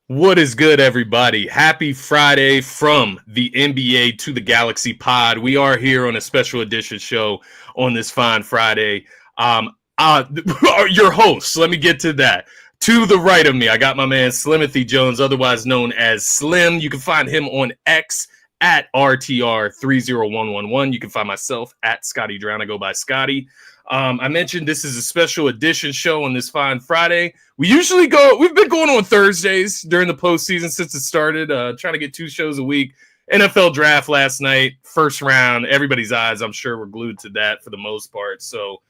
What is good, everybody? Happy Friday from the NBA to the Galaxy Pod. We are here on a special edition show on this fine Friday. Your hosts, let me get to that. To the right of me, I got my man Slimothy Jones, otherwise known as Slim. You can find him on X at RTR30111. You can find myself at Scotty Drown. I go by Scotty. I mentioned this is a special edition show on this fine Friday. We've been going on Thursdays during the postseason since it started, trying to get 2 shows a week. NFL draft last night, first round. Everybody's eyes, I'm sure, were glued to that for the most part. So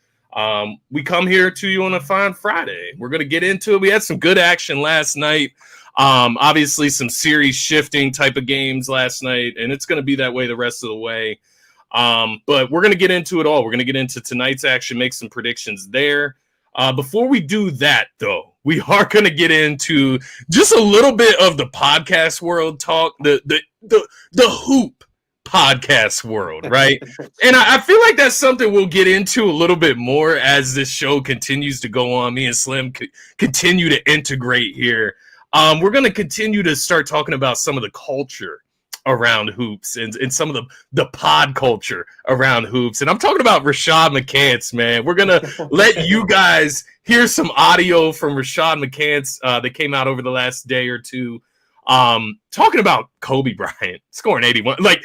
we come here to you on a fine Friday. We're going to get into it. We had some good action last night. Obviously, some series shifting type of games last night, and it's going to be that way the rest of the way. But we're going to get into it all. We're going to get into tonight's action, make some predictions there. Before we do that, though, we are going to get into just a little bit of the podcast world talk, the hoop podcast world, right? And I feel like that's something we'll get into a little bit more as this show continues to go on. Me and Slim continue to integrate here. We're going to continue to start talking about some of the culture around hoops and some of the pod culture around hoops. And I'm talking about Rashad McCants, man. We're going to let you guys hear some audio from Rashad McCants that came out over the last day or two, talking about Kobe Bryant scoring 81. Like,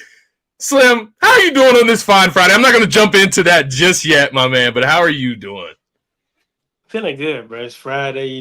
Slim, how are you doing on this fine Friday? I'm not going to jump into that just yet, my man, but how are you doing? Feeling good, bro. It's Friday,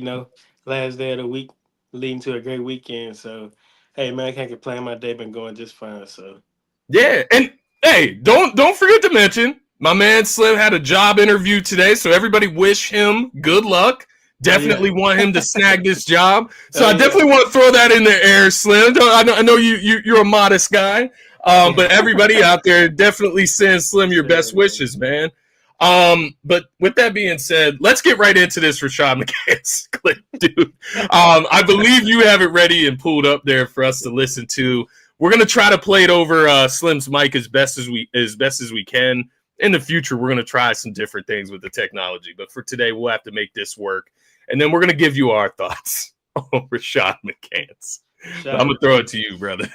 last day of the week, leading to a great weekend. So, hey, man, I can't complain. My day been going just fine. So, yeah, and hey, don't forget to mention my man Slim had a job interview today, so everybody wish him good luck. Definitely want him to snag this job. So I definitely want to throw that in the air, Slim. I know you're a modest guy, but everybody out there definitely send Slim your best wishes, man. But with that being said, let's get right into this Rashad McCants clip, dude. I believe you have it ready and pulled up there for us to listen to. We're gonna try to play it over Slim's mic as best as we can. In the future, we're gonna try some different things with the technology, but for today, we'll have to make this work. And then we're gonna give you our thoughts on Rashad McCants. I'm gonna throw it to you, brother.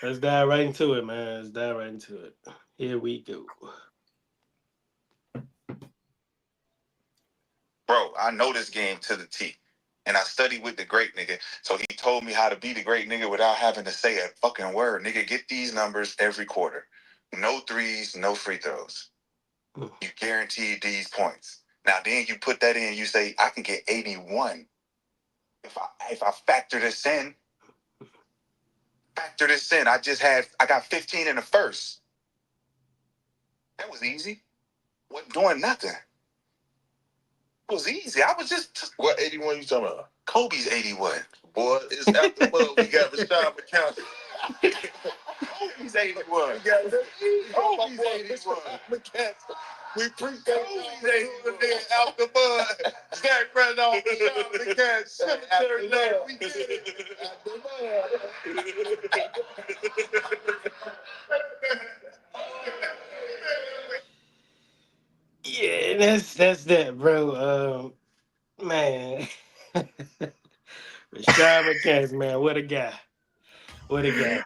Let's dive right into it, man. Let's dive right into it. Here we go. Bro, I know this game to the T. And I studied with the great nigga. So he told me how to be the great nigga without having to say a fucking word. Nigga, get these numbers every quarter. No threes, no free throws. You guaranteed these points. Now then you put that in, you say, I can get 81. If I factor this in, I got 15 in the first. That was easy. Wasn't doing nothing. It was easy. I was just... What 81 you talking about? Kobe's 81. Boy, it's after mud. We got Rashad McCants. Kobe's 81. Kobe's 81. We pre-Kobe's 81 there after mud. Zach ran off Rashad McCants. Cemetery lane. We did. Yeah, that's that, bro. Man. Rashad McCants, man. What a guy. What a guy.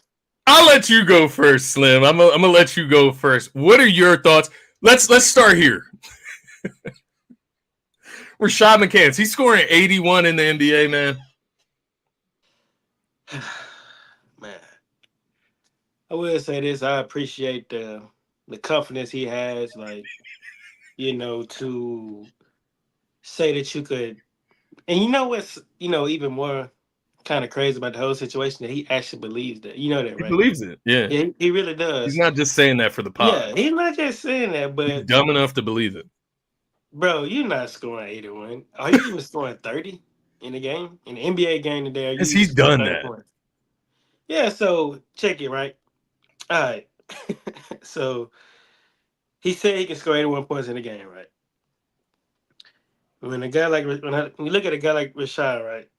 I'll let you go first, Slim. I'm gonna let you go first. What are your thoughts? Let's start here. Rashad McCants, he's scoring 81 in the NBA, man. Man, I will say this. I appreciate the confidence he has, like, to say that you could. And you know what's, even more kind of crazy about the whole situation, that he actually believes that. You know that, right? He believes it. Yeah. He really does. He's not just saying that for the pod. Yeah, he's not just saying that, but he's dumb enough to believe it. Bro, you're not scoring 81. Are you even scoring 30 in the game? In the NBA game today? Because he's done that. Points? Yeah, so check it, right? All right. So he said he can score 81 points in the game, right? When you look at a guy like Rashad, right?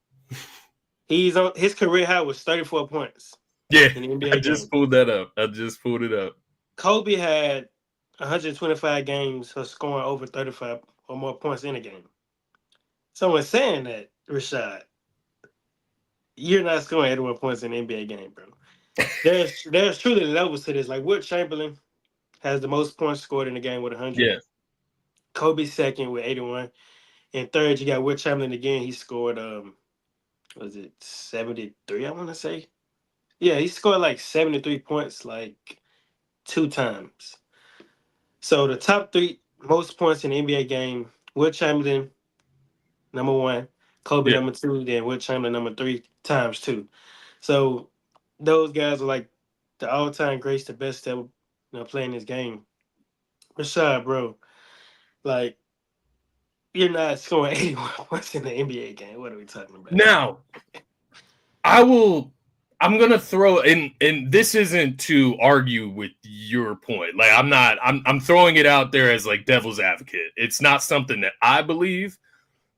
He's on his career high was 34 points. Yeah, in the NBA I just pulled that up. I just pulled it up. Kobe had 125 games for scoring over 35 or more points in a game. Someone's saying that, Rashad, you're not scoring 81 points in an NBA game, bro. There's truly levels to this. Like Wilt Chamberlain has the most points scored in the game with 100. Yeah. Kobe second with 81. And third, you got Wilt Chamberlain again. He scored was it 73, I want to say? Yeah, he scored like 73 points like 2 times. So the top three most points in the NBA game, Wilt Chamberlain, number one, Kobe Yeah. number two, then Wilt Chamberlain number three times two. So those guys are like the all-time greats, the best ever playing this game. Rashad, bro, like you're not scoring 81 points in the NBA game. What are we talking about? Now, I'm gonna throw in, and this isn't to argue with your point. Like I'm throwing it out there as like devil's advocate. It's not something that I believe,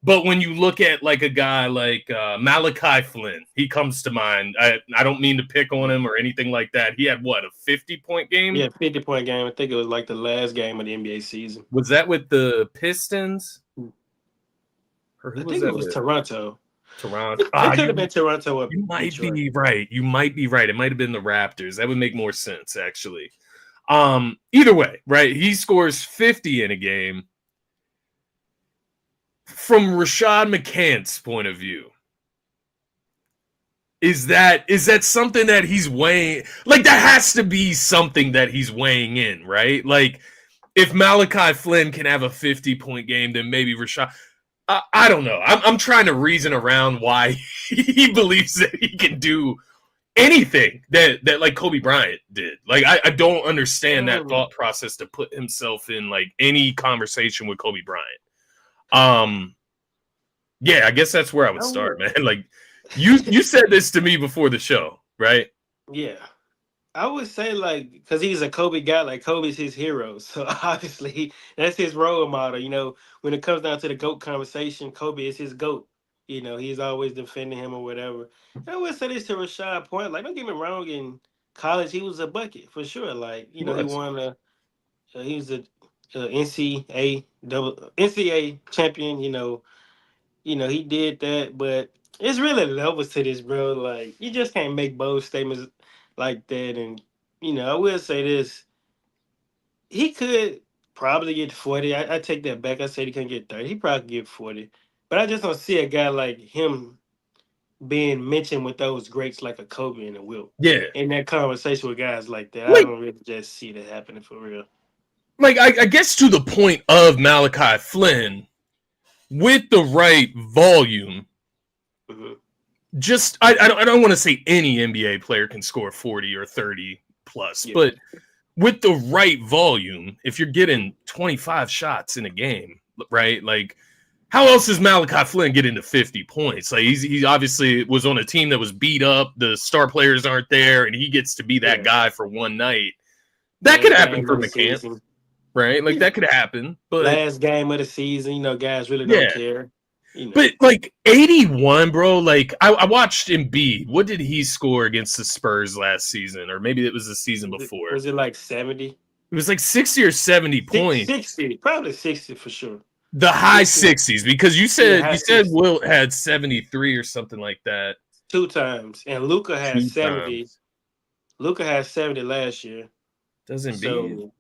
but when you look at like a guy like Malachi Flynn, he comes to mind. I don't mean to pick on him or anything like that. He had what, a 50-point game? Yeah, 50-point game. I think it was like the last game of the NBA season. Was that with the Pistons? Or who I was think that it was with? Toronto. Toronto. It could have been Toronto or You might Detroit. be right. You might be right. It might have been the Raptors. That would make more sense, actually. Either way, right? He scores 50 in a game. From Rashad McCants' point of view, is that something that he's weighing? Like, that has to be something that he's weighing in, right? Like, if Malachi Flynn can have a 50-point game, then maybe Rashad. I don't know. I'm trying to reason around why he believes that he can do anything that like Kobe Bryant did. Like, I don't understand that thought process to put himself in like any conversation with Kobe Bryant. Yeah, I guess that's where I would start, man. Like, you said this to me before the show, right? Yeah. I would say, like, because he's a Kobe guy, like, Kobe's his hero. So, obviously, that's his role model. You know, when it comes down to the GOAT conversation, Kobe is his GOAT. You know, he's always defending him or whatever. I would say this to Rashad Point. Like, don't get me wrong, in college, he was a bucket, for sure. Like, you know, he won he was a NCAA champion, you know, he did that, but it's really levels to this, bro. Like, you just can't make bold statements like that. And, I will say this. He could probably get 40. I take that back. I said he couldn't get 30. He probably could get 40. But I just don't see a guy like him being mentioned with those greats like a Kobe and a Wilt. Yeah. In that conversation with guys like that. Like, I don't really just see that happening for real. Like, I guess to the point of Malachi Flynn, with the right volume, just I don't want to say any NBA player can score 40 or 30 plus, but with the right volume, if you're getting 25 shots in a game, right? Like, how else is Malachi Flynn getting to 50 points? Like, he obviously was on a team that was beat up, the star players aren't there, and he gets to be that guy for one night. That could happen for McCants, right? Like, that could happen. But last game of the season, guys really don't care. But like 81, bro, like I watched Embiid. What did he score against the Spurs last season? Or maybe it was the season before. Was it like 70? It was like 60 or 70 points. 60, probably 60 for sure. The high 60s, because you said Wilt had 73 or something like that. 2 times. And Luka had 70. Luka had 70 last year. Doesn't so,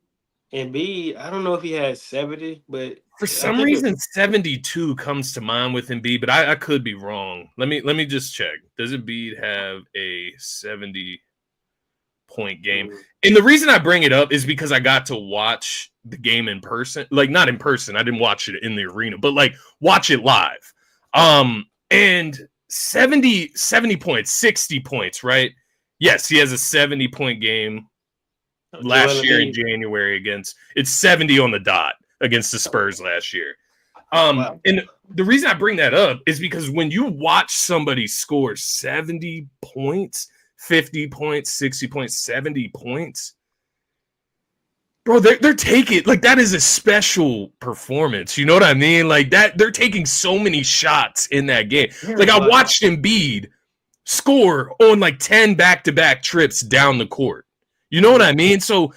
Embiid, I don't know if he had 70, but for some reason 72 comes to mind with Embiid, but I could be wrong. Let me just check. Does Embiid have a 70-point game? And the reason I bring it up is because I got to watch the game in person. Like, not in person. I didn't watch it in the arena, but like watch it live. And 70 points, 60 points, right? Yes, he has a 70-point game. Last year in January against it's 70 on the dot against the Spurs last year. And the reason I bring that up is because when you watch somebody score 70 points, 50 points, 60 points, 70 points, bro, they're taking, like, that is a special performance. You know what I mean? Like, that they're taking so many shots in that game. Like, I watched Embiid score on like 10 back-to-back trips down the court. You know what I mean? So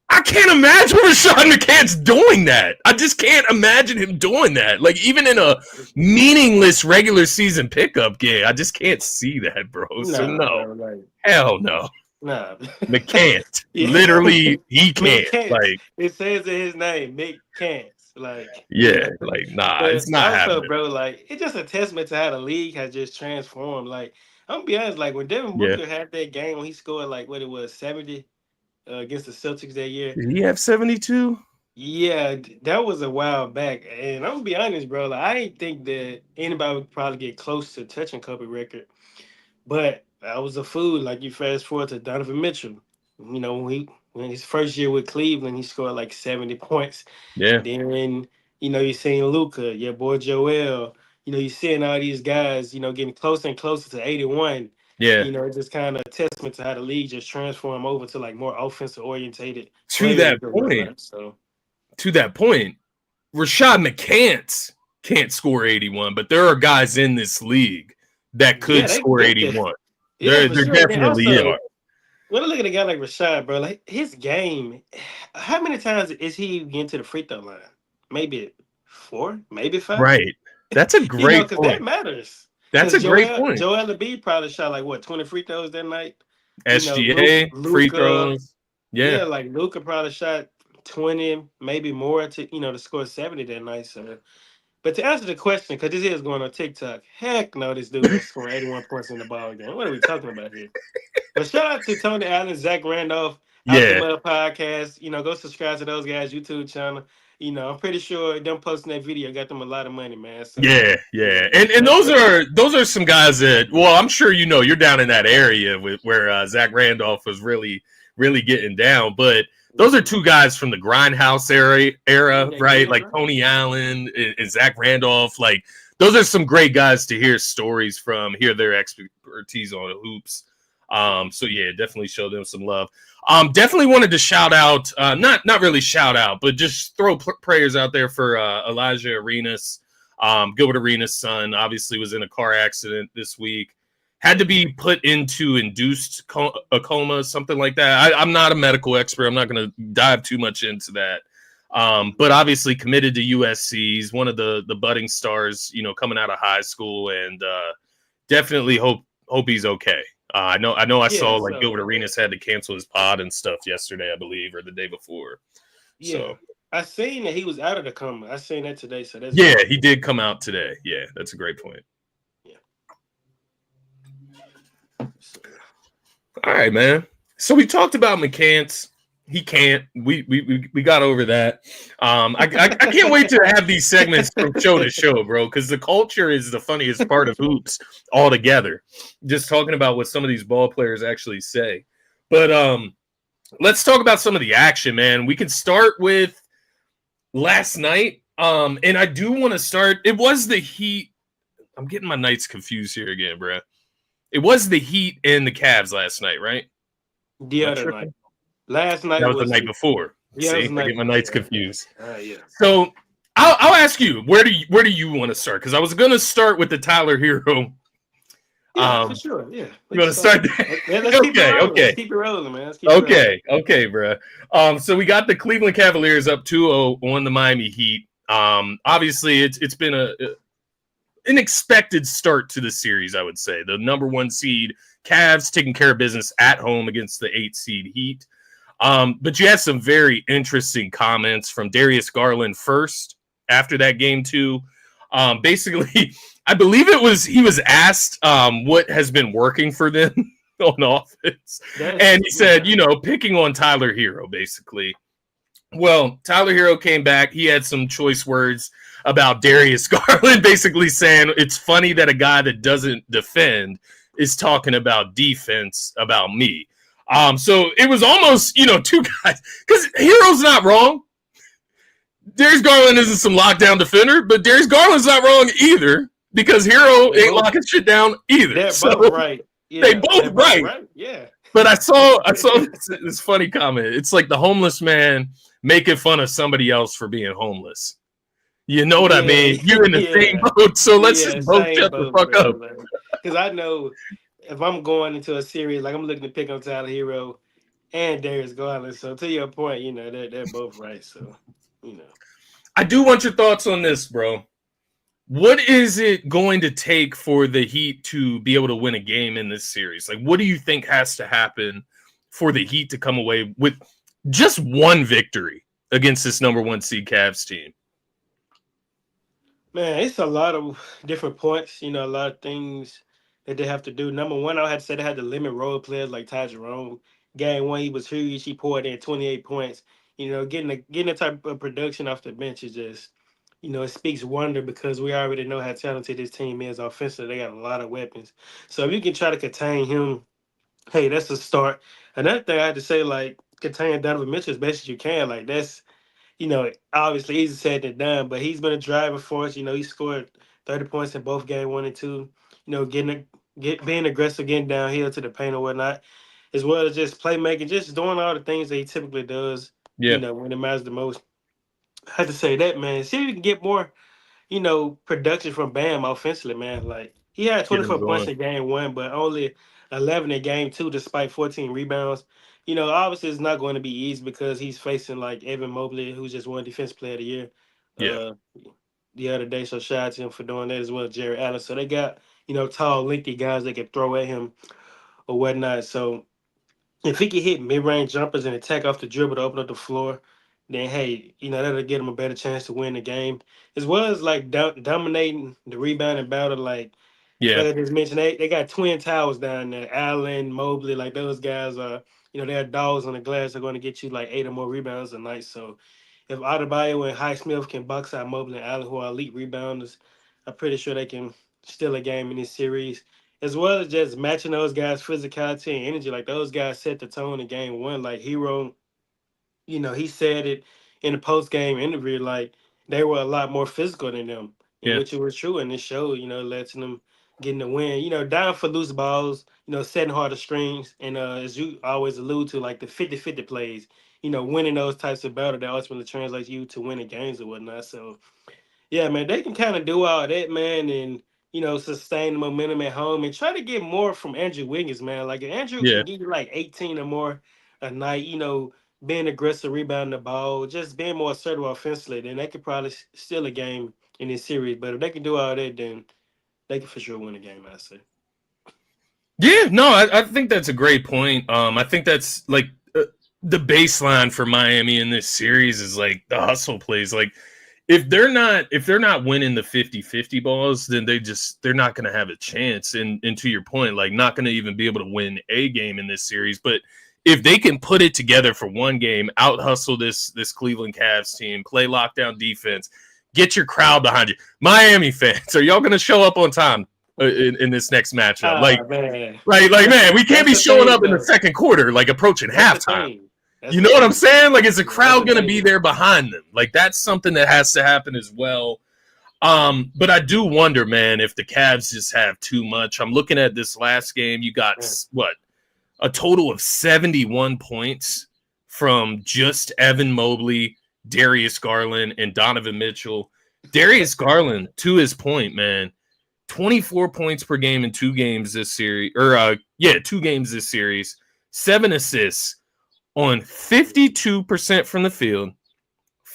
I can't imagine Rashad McCants doing that. I just can't imagine him doing that. Like, even in a meaningless regular season pickup game, I just can't see that, bro. So, no. Bro, like, hell no. nah. McCants. Yeah. Literally, he can't. McCants. Like, it says in his name, McCants. Like, yeah, like, nah, but it's not also, happening. bro, like, it's just a testament to how the league has just transformed. Like, I'm gonna be honest, like, when Devin Yeah. Booker had that game when he scored, like, what it was, 70 against the Celtics that year. Did he have 72? Yeah, that was a while back. And I'm gonna be honest, bro, like, I didn't think that anybody would probably get close to touching Kobe record. But I was a fool. Like, you fast forward to Donovan Mitchell. You know, when his first year with Cleveland, he scored like 70 points. Yeah. Then, you know, you're seeing Luka, your boy Joel. You know, you're seeing all these guys, you know, getting closer and closer to 81. Yeah. You know, it's just kind of a testament to how the league just transformed over to like more offensive orientated. To that point, Rashad McCants can't score 81, but there are guys in this league that could score 81. There definitely are. When I look at a guy like Rashad, bro, like his game, how many times is he getting to the free throw line? Maybe 4, maybe 5. Right. That's a great because point. that matters. That's a great point. Joel Embiid probably shot like what 20 free throws that night. SGA free throws. Yeah, like Luka probably shot 20, maybe more to score 70 that night. So, but to answer the question, because this is going on TikTok, heck no, this dude is scoring 81 points in the ball game. What are we talking about here? But shout out to Tony Allen, Zach Randolph, Out the Mud podcast. You know, go subscribe to those guys' YouTube channel. You know, I'm pretty sure them posting that video got them a lot of money, man. So, yeah. And those are some guys that, well, I'm sure you know you're down in that area where Zach Randolph was really, really getting down. But those are two guys from the Grindhouse era, right? Like Tony Allen and Zach Randolph. Like, those are some great guys to hear stories from, hear their expertise on hoops. So yeah, definitely show them some love. Definitely wanted to shout out, not really shout out, but just throw prayers out there for Elijah Arenas. Gilbert Arenas' son obviously was in a car accident this week. Had to be put into induced a coma, something like that. I'm not a medical expert. I'm not going to dive too much into that. But obviously committed to USC. He's one of the budding stars, coming out of high school, and definitely hope he's okay. I know. I saw like Gilbert Arenas had to cancel his pod and stuff yesterday, I believe, or the day before. Yeah, so I seen that he was out of the coma. I seen that today. So that's he did come out today. Yeah, that's a great point. Yeah. All right, man. So we talked about McCants. He can't. We got over that. I can't wait to have these segments from show to show, bro, because the culture is the funniest part of hoops altogether. Just talking about what some of these ball players actually say. But let's talk about some of the action, man. We can start with last night. And I do want to start. It was the Heat. I'm getting my nights confused here again, bro. It was the Heat and the Cavs last night, right? The other night. Last night that was the night before. Yeah, see, I get my nights confused. Yeah. So I'll ask you, where do you want to start? Because I was going to start with the Tyler Hero. Yeah, for sure. Yeah, you want to start there? Let's keep it rolling, man. Okay, bro. So we got the Cleveland Cavaliers up 2-0 on the Miami Heat. Obviously, it's been an expected start to the series, I would say. The number 1 seed Cavs taking care of business at home against the 8 seed Heat. But you had some very interesting comments from Darius Garland first after that game too. Basically, I believe he was asked what has been working for them on offense. And he said, picking on Tyler Hero, basically. Well, Tyler Hero came back. He had some choice words about Darius Garland, basically saying it's funny that a guy that doesn't defend is talking about defense about me. So it was almost, two guys, because Hero's not wrong. Darius Garland isn't some lockdown defender, but Darius Garland's not wrong either, because Hero ain't locking shit down either. They're both right. Yeah, they both right. Yeah. But I saw this funny comment. It's like the homeless man making fun of somebody else for being homeless. You know what I mean? You're in the same boat, so let's just both shut the fuck up. Because I know if I'm going into a series, like I'm looking to pick up Tyler Hero, and Darius Garland. So to your point, they're both right. So, you know. I do want your thoughts on this, bro. What is it going to take for the Heat to be able to win a game in this series? Like, what do you think has to happen for the Heat to come away with just one victory against this number one seed Cavs team? Man, it's a lot of different points, a lot of things that they have to do. Number one, I had to say they had to limit role players like Ty Jerome. Game one, he was huge. He poured in 28 points. Getting the type of production off the bench is just, it speaks wonder because we already know how talented this team is offensively. They got a lot of weapons. So if you can try to contain him, hey, that's a start. Another thing I had to say, like, contain Donovan Mitchell as best as you can. Like, that's obviously easy said than done, but he's been a driver for us. He scored 30 points in both game one and two. Being aggressive, getting downhill to the paint or whatnot, as well as just playmaking, just doing all the things that he typically does. Yeah. When it matters the most. I had to say that, man. See if we can get more production from Bam offensively, man. Like he had Get him 24 points going. in game one, but only 11 in game two, despite 14 rebounds. Obviously it's not going to be easy because he's facing like Evan Mobley, who's just won Defensive Player of the Year Yeah. the other day. So shout out to him for doing that as well, Jerry Allen. So they got tall, lengthy guys that can throw at him or whatnot. So if he can hit mid-range jumpers and attack off the dribble to open up the floor, then hey, that'll get him a better chance to win the game. As well as like dominating the rebounding battle, like Yeah. like I just mentioned, they got twin towers down there. Allen, Mobley, like those guys are, they're dogs on the glass. They're going to get you like 8 or more rebounds a night. So if Adebayo and Highsmith can box out Mobley and Allen, who are elite rebounders, I'm pretty sure they can steal a game in this series. As well as just matching those guys' physicality and energy. Like those guys set the tone in game one. Like Hero, he said it in the post game interview, like they were a lot more physical than them, in Yeah. which it was true. And it showed, letting them getting the win, down for loose balls, setting harder strings. And as you always allude to, like the 50-50 plays, winning those types of battles that ultimately translates you to winning games or whatnot. So, yeah, man, they can kind of do all that, man, and sustain the momentum at home and try to get more from Andrew Wiggins, man. Like if Andrew Yeah. can give you like 18 or more a night, being aggressive, rebounding the ball, just being more assertive offensively, then they could probably steal a game in this series. But if they can do all that, then they can for sure win a game, I say. Yeah, no, I think that's a great point. I think that's like the baseline for Miami in this series is like the hustle plays. Like if they're not winning the 50-50 balls, then they're not going to have a chance. And to your point, like not going to even be able to win a game in this series. But if they can put it together for one game, out hustle this Cleveland Cavs team, play lockdown defense, get your crowd behind you. Miami fans, are y'all going to show up on time in this next matchup? Man. Right, like, man, we can't be showing up in the second quarter, like approaching halftime. You know what I'm saying? Like, is the crowd going to be there behind them? Like, that's something that has to happen as well. But I do wonder, man, if the Cavs just have too much. I'm looking at this last game. You got, a total of 71 points from just Evan Mobley, Darius Garland, and Donovan Mitchell. Darius Garland, to his point, man, 24 points per game in 2 games this series. 2 games this series. 7 assists on 52% from the field,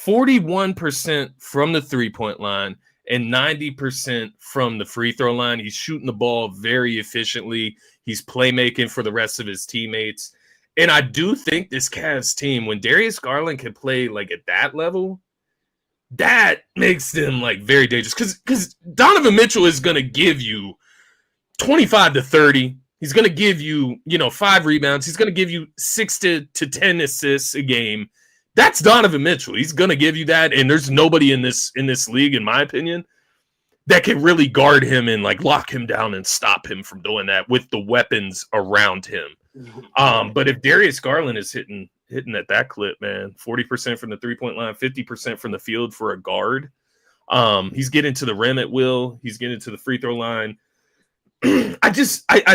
41% from the three-point line, and 90% from the free throw line. He's shooting the ball very efficiently. He's playmaking for the rest of his teammates. And I do think this Cavs team, when Darius Garland can play like at that level, that makes them like very dangerous. Because Donovan Mitchell is going to give you 25 to 30. He's going to give you, 5 rebounds. He's going to give you 6 to 10 assists a game. That's Donovan Mitchell. He's going to give you that. And there's nobody in this league, in my opinion, that can really guard him and like lock him down and stop him from doing that with the weapons around him. But if Darius Garland is hitting at that clip, man, 40% from the 3-point line, 50% from the field for a guard. He's getting to the rim at will. He's getting to the free throw line. I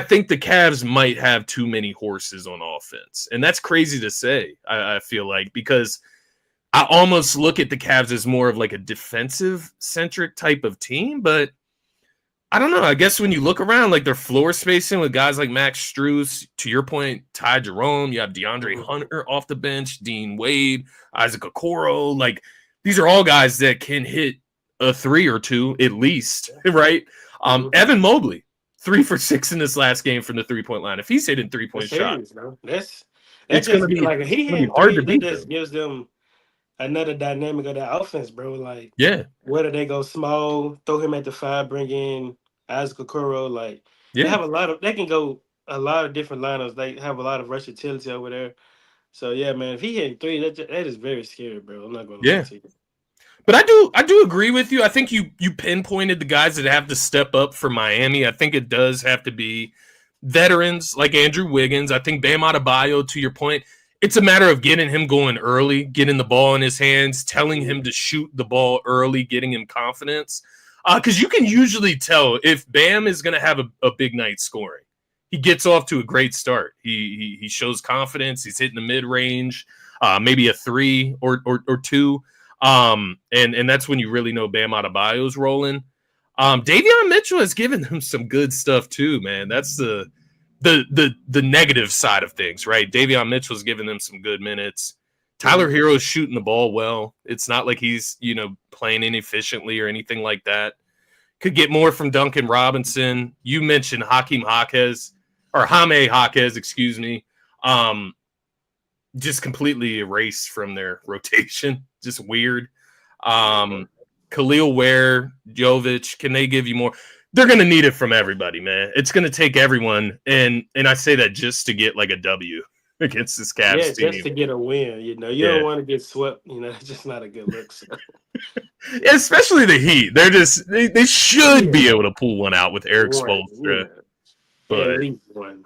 think the Cavs might have too many horses on offense. And that's crazy to say, I feel like, because I almost look at the Cavs as more of like a defensive centric type of team, but I don't know. I guess when you look around, like their floor spacing with guys like Max Strus, to your point, Ty Jerome, you have DeAndre Hunter off the bench, Dean Wade, Isaac Okoro. Like these are all guys that can hit a 3 or 2 at least, right? Evan Mobley, 3 for 6 in this last game from the 3-point line. If he's hitting 3-point shots, it's going to be like he hitting hard to threes. beat. That just gives them another dynamic of that offense, bro. Like, yeah, whether they go small, throw him at the 5, bring in Isaac Okoro, like they have they can go a lot of different lineups. They have a lot of versatility over there. So yeah, man, if he hitting 3, that is very scary, bro. I'm not gonna lie to you. But I do agree with you. I think you pinpointed the guys that have to step up for Miami. I think it does have to be veterans like Andrew Wiggins. I think Bam Adebayo, to your point, it's a matter of getting him going early, getting the ball in his hands, telling him to shoot the ball early, getting him confidence. Because you can usually tell if Bam is going to have a big night scoring. He gets off to a great start. He shows confidence. He's hitting the mid-range, maybe a 3 or 2. And that's when you really know Bam Adebayo's rolling. Davion Mitchell has given them some good stuff too, man. That's the negative side of things, right? Davion Mitchell's giving them some good minutes. Tyler Hero's shooting the ball well. It's not like he's, playing inefficiently or anything like that. Could get more from Duncan Robinson. You mentioned Jaime Jaquez, excuse me. Just completely erased from their rotation. Just weird. Khalil Ware, Jovic, can they give you more? They're going to need it from everybody, man. It's going to take everyone. And I say that just to get like a W against this Cavs team. Just to get a win. You don't want to get swept. It's just not a good look. So. Especially the Heat. They're just they should be able to pull one out with Eric Spoelstra. But at least one,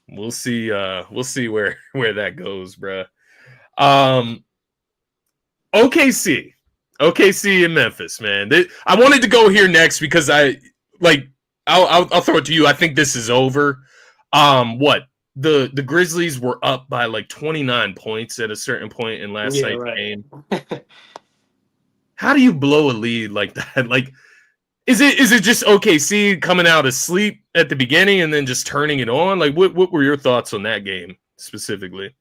We'll see. We'll see where that goes, bro. OKC in Memphis, man. I wanted to go here next because I'll throw it to you. I think this is over. The Grizzlies were up by like 29 points at a certain point in last night's game. How do you blow a lead like that? Like, is it just OKC coming out of sleep at the beginning and then just turning it on? Like, what were your thoughts on that game specifically?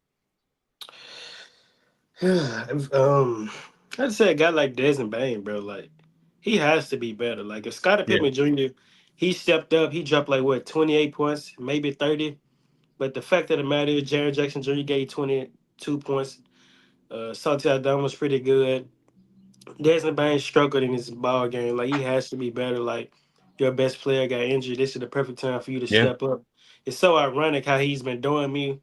I'd say a guy like Desmond Bain, bro, like he has to be better. Like if Scottie Pippen Jr., he stepped up, he dropped 28 points, maybe 30. But the fact of the matter is, Jaren Jackson Jr. gave 22 points. Santi Aldama was pretty good. Desmond Bain struggled in his ball game. Like he has to be better. Like your best player got injured. This is the perfect time for you to step up. It's so ironic how he's been doing me.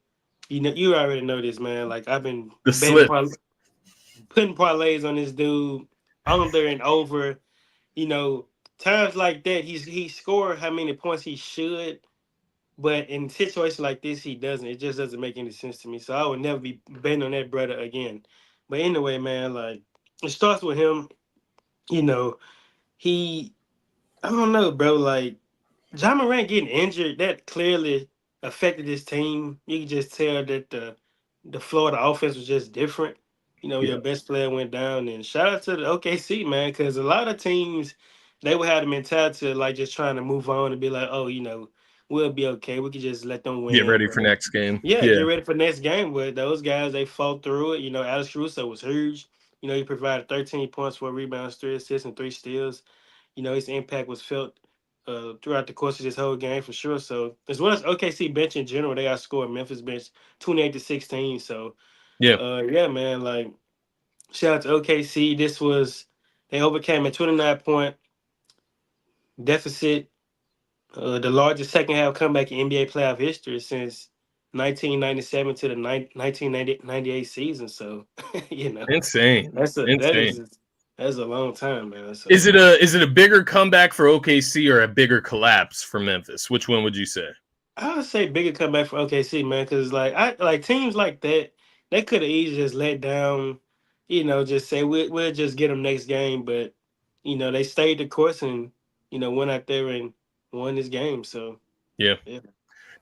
You already know this, man. Like I've been putting parlays on this dude under and over. Times like that, he scored how many points he should, but in situations like this, he doesn't. It just doesn't make any sense to me. So I would never be betting on that brother again. But anyway, man, like it starts with him. I don't know, bro. Like Ja Morant getting injured, that clearly affected his team. You can just tell that the flow of the offense was just different. Your best player went down, and shout out to the OKC, man, because a lot of teams, they would have the mentality of like just trying to move on and be like, oh, we'll be okay. We can just let them win. Get ready for next game. Yeah, get ready for next game. But those guys, they fought through it. Alex Caruso was huge. He provided 13 points, 4 rebounds, 3 assists, and 3 steals. His impact was felt throughout the course of this whole game for sure. So as well as OKC bench in general, they outscored Memphis bench 28-16. So man, like shout out to OKC. They overcame a 29-point deficit, the largest second half comeback in NBA playoff history since 1997 to the 1998 season. So insane. That's a long time, man. So, is it a bigger comeback for OKC or a bigger collapse for Memphis? Which one would you say? I would say bigger comeback for OKC, man, because like teams like that, they could have easily just let down, just say we'll just get them next game, but they stayed the course and went out there and won this game. So yeah.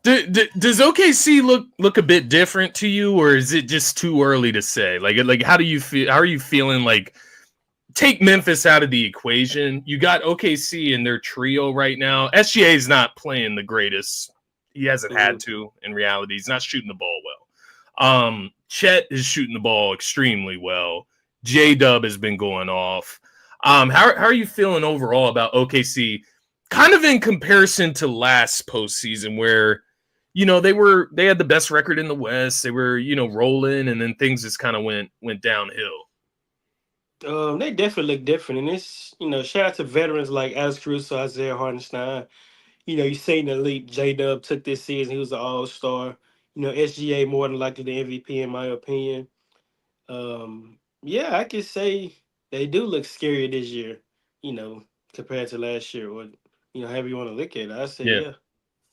Does OKC look a bit different to you, or is it just too early to say? Like how do you feel? How are you feeling? Like take Memphis out of the equation. You got OKC in their trio right now. SGA is not playing the greatest. He hasn't had to in reality. He's not shooting the ball well. Chet is shooting the ball extremely well. J-Dub has been going off. How are you feeling overall about OKC? Kind of in comparison to last postseason where, they had the best record in the West. They were, rolling, and then things just kind of went downhill. They definitely look different, and it's shout out to veterans like Alex Caruso, Isaiah Hartenstein. You seen the leap. J Dub took this season; he was an All Star. SGA more than likely the MVP in my opinion. Yeah, I could say they do look scarier this year. Compared to last year, or however you want to look at it. I say yeah.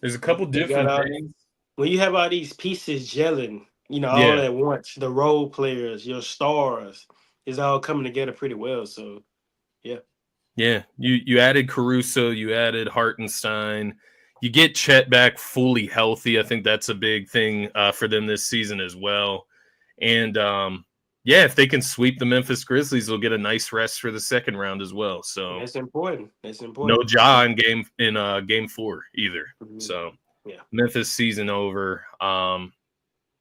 There's a couple different things. When you have all these pieces gelling, all at once, the role players, your stars, is all coming together pretty well. So, yeah. Yeah, you added Caruso, you added Hartenstein. You get Chet back fully healthy. I think that's a big thing for them this season as well. And, if they can sweep the Memphis Grizzlies, they'll get a nice rest for the second round as well. So that's important. No Ja in game 4 either. Mm-hmm. So yeah, Memphis season over.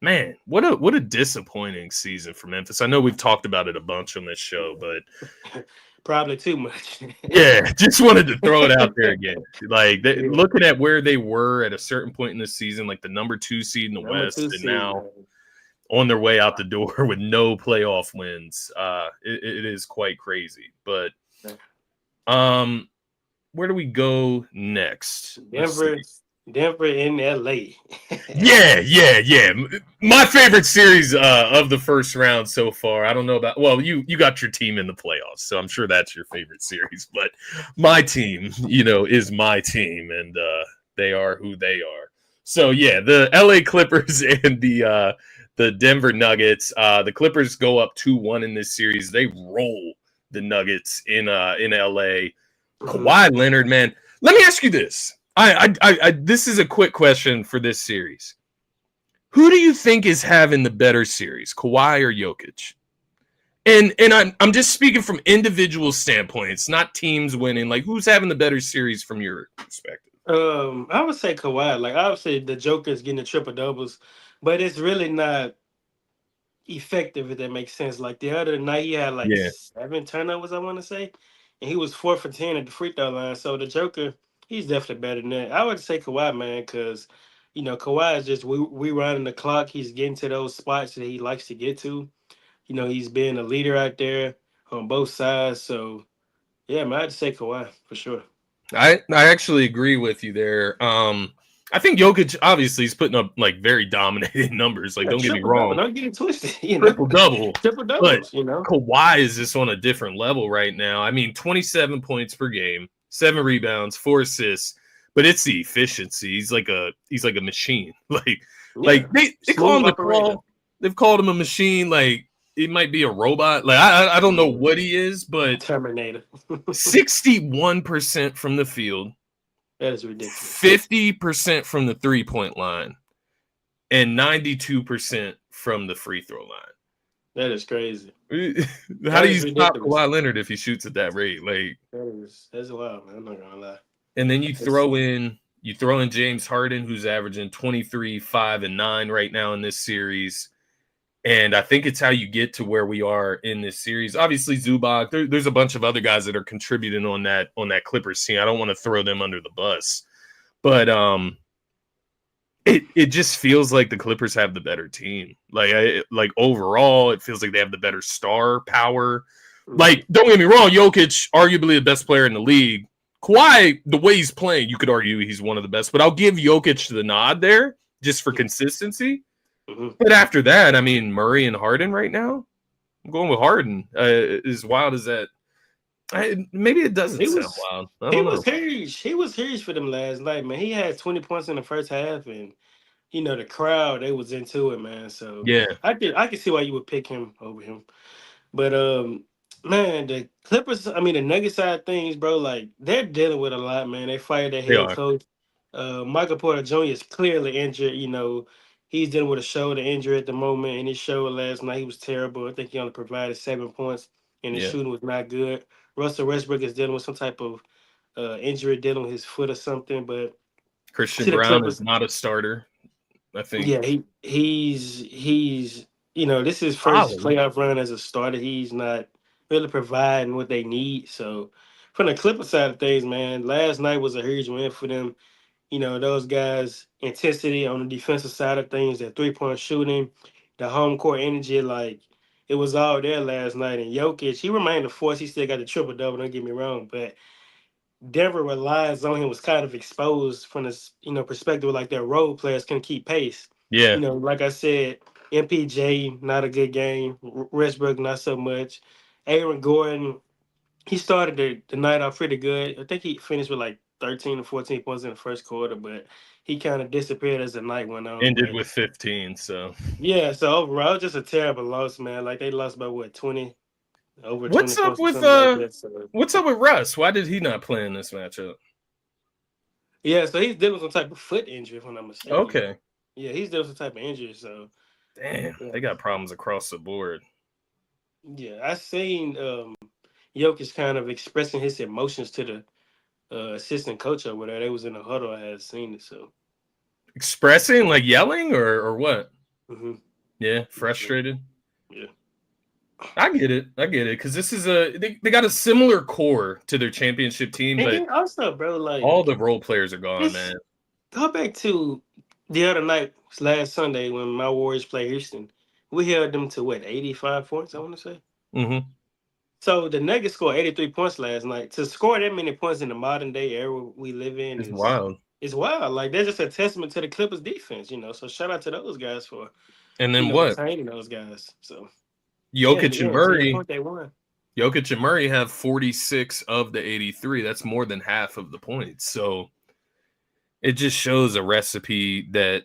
Man, what a disappointing season for Memphis. I know we've talked about it a bunch on this show, but probably too much. Yeah, just wanted to throw it out there again. Like looking at where they were at a certain point in the season, like the number 2 seed in the West, and now on their way out the door with no playoff wins. It is quite crazy. But where do we go next? Denver in LA. Yeah. My favorite series of the first round so far. I don't know about, well, you got your team in the playoffs, so I'm sure that's your favorite series. But my team, is my team, and they are who they are. So yeah, the LA Clippers and the Denver Nuggets. The Clippers go up 2-1 in this series. They roll the Nuggets in LA. Kawhi Leonard, man. Let me ask you this. This is a quick question for this series. Who do you think is having the better series, Kawhi or Jokic? And I'm just speaking from individual standpoints, not teams winning. Like, who's having the better series from your perspective? I would say Kawhi. Like, obviously the Joker's getting the triple doubles, but it's really not effective, if that makes sense. Like the other night, he had 7 turnovers, I want to say, and he was 4 for 10 at the free throw line. So the Joker, he's definitely better than that. I would say Kawhi, man, because Kawhi is just we running the clock. He's getting to those spots that he likes to get to. He's being a leader out there on both sides. So yeah, man, I'd say Kawhi for sure. I actually agree with you there. I think Jokic obviously is putting up like very dominating numbers. Like, don't get me wrong, don't get it twisted. Triple doubles. But Kawhi is just on a different level right now. I mean, 27 points per game, 7 rebounds, 4 assists. But it's the efficiency. He's like a machine. Like they call him the call. They've called him a machine. Like, it might be a robot. Like, I don't know what he is, but Terminator. 61% from the field. That is ridiculous. 50% from the 3-point line, and 92% from the free throw line. That is crazy. How do you stop Kawhi Leonard if he shoots at that rate? Like, that's wild, man. I'm not gonna lie. And then you throw in James Harden, who's averaging 23, 5, and 9 right now in this series. And I think it's how you get to where we are in this series. Obviously, Zubac, there's a bunch of other guys that are contributing on that Clippers team. I don't want to throw them under the bus, but it just feels like the Clippers have the better team. Like overall, it feels like they have the better star power. Like, don't get me wrong, Jokic, arguably the best player in the league. Kawhi, the way he's playing, you could argue he's one of the best, but I'll give Jokic the nod there just for consistency. But after that, I mean, Murray and Harden right now, I'm going with Harden. As wild as that, maybe it doesn't sound wild. He was huge for them last night, man. He had 20 points in the first half, and the crowd, they was into it, man. So yeah, I can see why you would pick him over him. But man, the Clippers, the Nuggets side of things, bro, like, they're dealing with a lot, man. They fired their head coach. Michael Porter Jr. is clearly injured. He's dealing with a shoulder injury at the moment, and he showed last night. He was terrible. I think he only provided 7 points and his Yeah. shooting was not good. Russell Westbrook is dealing with some type of injury, dealing with his foot or something. But Christian to the Brown is Clippers, not a starter. I think yeah, he's this is his first solid. playoff run as a starter. He's not really providing what they need. So from the Clipper side of things, man, last night was a huge win for them. Those guys' intensity on the defensive side of things, their 3-point shooting, the home court energy, like it was all there last night. And Jokic, he remained a force. He still got the triple double. Don't get me wrong, but Denver relies on him was kind of exposed from this, perspective like their role players can keep pace. Yeah. Like I said, MPJ not a good game. Westbrook not so much. Aaron Gordon, he started the night off pretty good. I think he finished with like 13 or 14 points in the first quarter, but he kind of disappeared as the night went on. Ended But with 15. So yeah, so overall, it was just a terrible loss, man. Like they lost by what 20, over 20 what's up points or with something like that. So Russ? Why did he not play in this matchup? yeah, so he's dealing with some type of foot injury, if I'm not mistaken. Okay. Yeah, he's dealing with some type of injury. So Damn, yeah, they got problems across the board. yeah, I seen Jokic kind of expressing his emotions to the assistant coach over there. They was in the huddle. I had seen it. So Expressing, like yelling or what? hmm Yeah, frustrated. yeah. I get it. Because this is they got a similar core to their championship team, And but then also, bro, like all the role players are gone, it's man. go back to the other night, last Sunday when my Warriors played Houston. We held them to what 85 points, I want to say. Mm-hmm. So the Nuggets scored 83 points last night. To score that many points in the modern day era we live in It's wild. is wild. Like they're just a testament to the Clippers defense, So shout out to those guys for And then what? retaining those guys. So yeah, Jokic and yeah, to the Murray. point they won. Jokic and Murray have 46 of the 83. That's more than half of the points. So it just shows a recipe that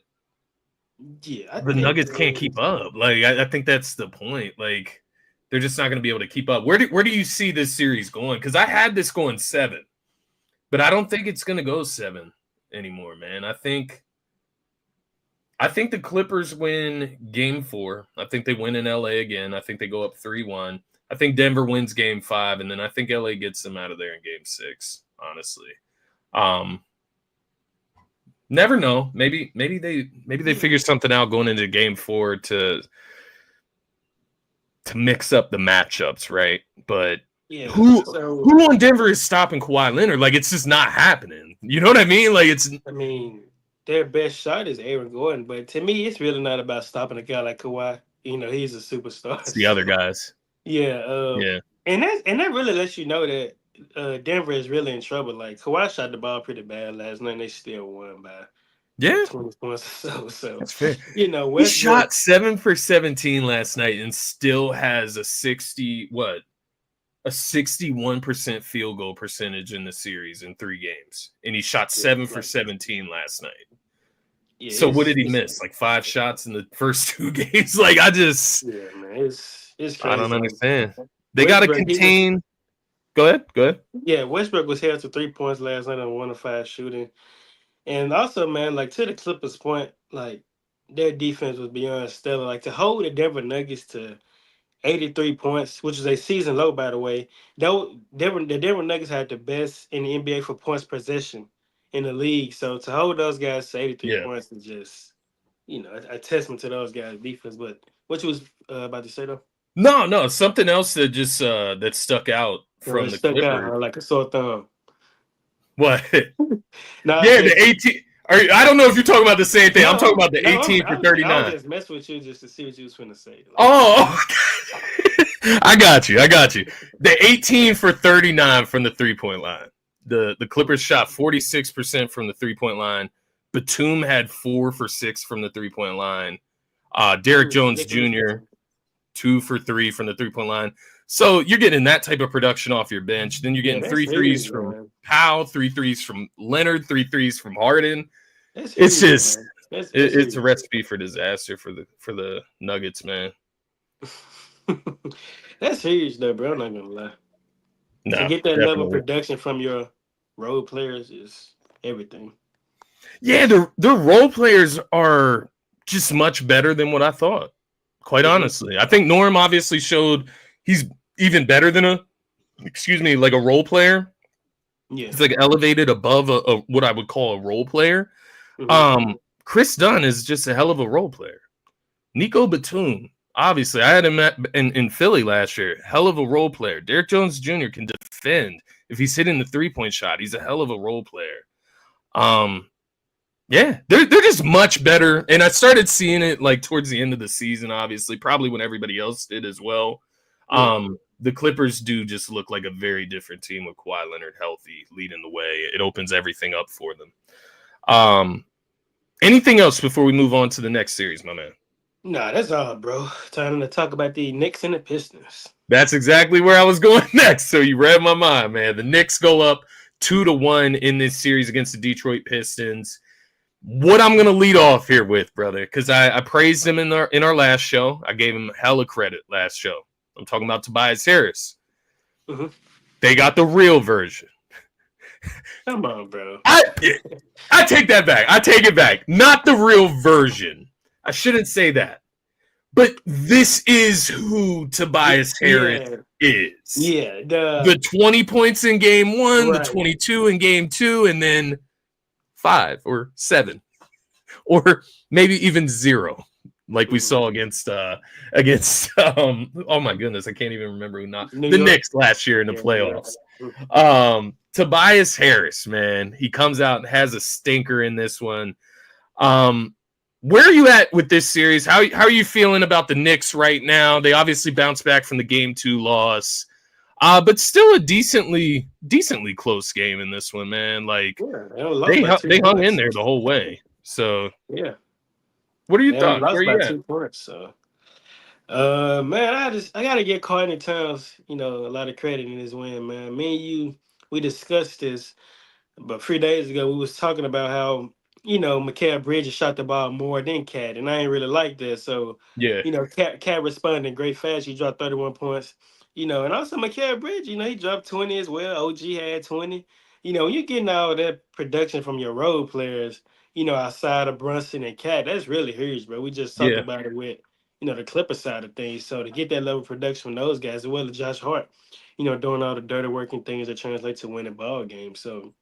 Yeah, I the think Nuggets can't keep up. Like I think that's the point. Like they're just not going to be able to keep up. Where do you see this series going? Because I had this going 7, but I don't think it's going to go 7 anymore, man. I think the Clippers win Game 4. I think they win in LA again. I think they go up 3-1. I think Denver wins Game 5, and then I think LA gets them out of there in Game 6. Honestly, never know. Maybe they figure something out going into Game 4 to mix up the matchups, right? But yeah. who So on Denver is stopping Kawhi Leonard? Like it's just not happening. You know what I mean? Like it's. I mean, their best shot is Aaron Gordon, but to me, it's really not about stopping a guy like Kawhi. He's a superstar. It's the other guys. Yeah, Yeah. and that really lets you know that Denver is really in trouble. Like Kawhi shot the ball pretty bad last night, and they still won by 20 points or so. So That's fair. He Westbrook shot 7 for 17 last night and still has a 61% field goal percentage in the series in 3 games, and he shot 7 for 17 last night. Yeah, so what did he miss? Like 5 shots in the first 2 games? Like I just, yeah, man, it's crazy. I don't understand. They got to contain. Go ahead. Yeah, Westbrook was held to 3 points last night on 1 of 5 shooting. And also, man, like to the Clippers' point, like their defense was beyond stellar. Like to hold the Denver Nuggets to 83 points, which is a season low, by the way. The Denver Nuggets had the best in the NBA for points possession in the league. So to hold those guys to 83 points is just, a testament to those guys' defense. But what you was about to say though? No, something else that just that stuck out from the stuck Clippers. out like a sore thumb. What? No, yeah, the 18. I don't know if you're talking about the same thing. I'm talking about the 18 for 39. I was just messing with you just to see what you was going to say. Like, oh, I got you. The 18 for 39 from the 3-point line. The Clippers shot 46% from the 3-point line. Batum had 4 for 6 from the 3-point line. Derrick Jones Jr. 2 for 3 from the 3-point line. So you're getting that type of production off your bench. Then you're getting 3 threes from Powell, 3 threes from Leonard, 3 threes from Harden. It's just it's a recipe for disaster for the Nuggets, man. That's huge, though, bro. I'm not gonna lie. No, to get that level of production from your role players is everything. Yeah, the role players are just much better than what I thought. Quite honestly, I think Norm obviously showed he's even better than like a role player. Yeah. He's like elevated above a what I would call a role player. Mhm. Chris Dunn is just a hell of a role player. Nico Batum, obviously, I had him in Philly last year. Hell of a role player. Derrick Jones Jr. can defend if he's hitting the 3-point shot. He's a hell of a role player. Yeah, they're just much better. And I started seeing it like towards the end of the season, obviously, probably when everybody else did as well. The Clippers do just look like a very different team with Kawhi Leonard healthy, leading the way. It opens everything up for them. Anything else before we move on to the next series, my man? Nah, that's all, bro. Time to talk about the Knicks and the Pistons. That's exactly where I was going next. So you read my mind, man. The Knicks go up 2-1 in this series against the Detroit Pistons. What I'm gonna lead off here with, brother, because I praised him in our last show. I gave him hella credit last show. I'm talking about Tobias Harris. Mm-hmm. They got the real version. Come on, bro. I take that back. I take it back. Not the real version. I shouldn't say that. But this is who Tobias Harris is. Yeah. The 20 points in game 1, right. The 22 in game 2, and then 5 or 7. Or maybe even 0. Like we saw against oh my goodness, I can't even remember who the Knicks last year in the playoffs. Tobias Harris, man, he comes out and has a stinker in this one. Where are you at with this series? How are you feeling about the Knicks right now? They obviously bounced back from the game 2 loss. But still a decently close game in this one, man. Like they hung in there the whole way. So yeah. What are your thoughts? Lost Where by you at? 2 points, so man, I gotta give Carter Towns, a lot of credit in his win, man. Me and you, we discussed this, but 3 days ago we was talking about how Mikal Bridges shot the ball more than Cat, and I ain't really like that. So Yeah, Cat responded great fast. He dropped 31 points, and also Mikal Bridges, he dropped 20 as well. OG had 20. When you're getting all that production from your role players, outside of Brunson and Cat, that's really huge, bro. We just talked about it with, the Clipper side of things. So to get that level of production from those guys, as well as Josh Hart, doing all the dirty work and things that translate to winning ball games. So,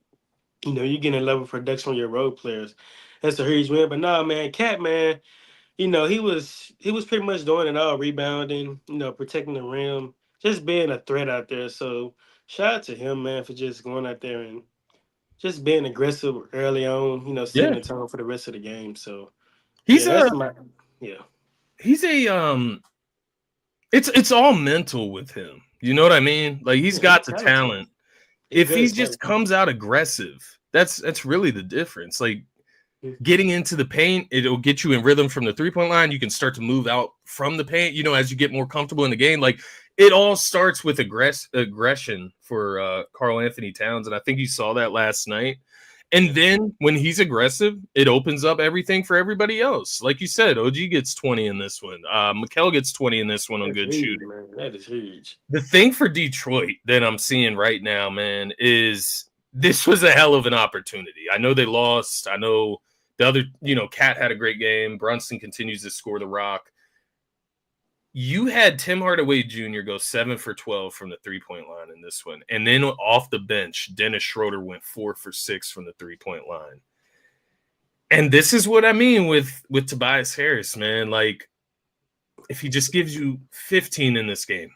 you're getting a level of production from your role players. That's a huge win. But nah, man, Cat, man, he was pretty much doing it all, rebounding, protecting the rim, just being a threat out there. So shout out to him, man, for just going out there and just being aggressive early on, setting the tone for the rest of the game. So he's it's all mental with him. You know what I mean? Like he's got the talent. If he just comes out aggressive, that's really the difference. Like getting into the paint, it'll get you in rhythm from the 3-point line. You can start to move out from the paint, as you get more comfortable in the game. Like it all starts with aggression for Karl Anthony Towns. And I think you saw that last night. And then when he's aggressive, it opens up everything for everybody else. Like you said, OG gets 20 in this one. Mikal gets 20 in this one on good shooting. Man. That is huge. The thing for Detroit that I'm seeing right now, man, is this was a hell of an opportunity. I know they lost. I know the other, Cat had a great game. Brunson continues to score the rock. You had Tim Hardaway Jr. go 7 for 12 from the 3-point line in this one. And then off the bench, Dennis Schroeder went 4 for 6 from the 3-point line. And this is what I mean with Tobias Harris, man. Like, if he just gives you 15 in this game,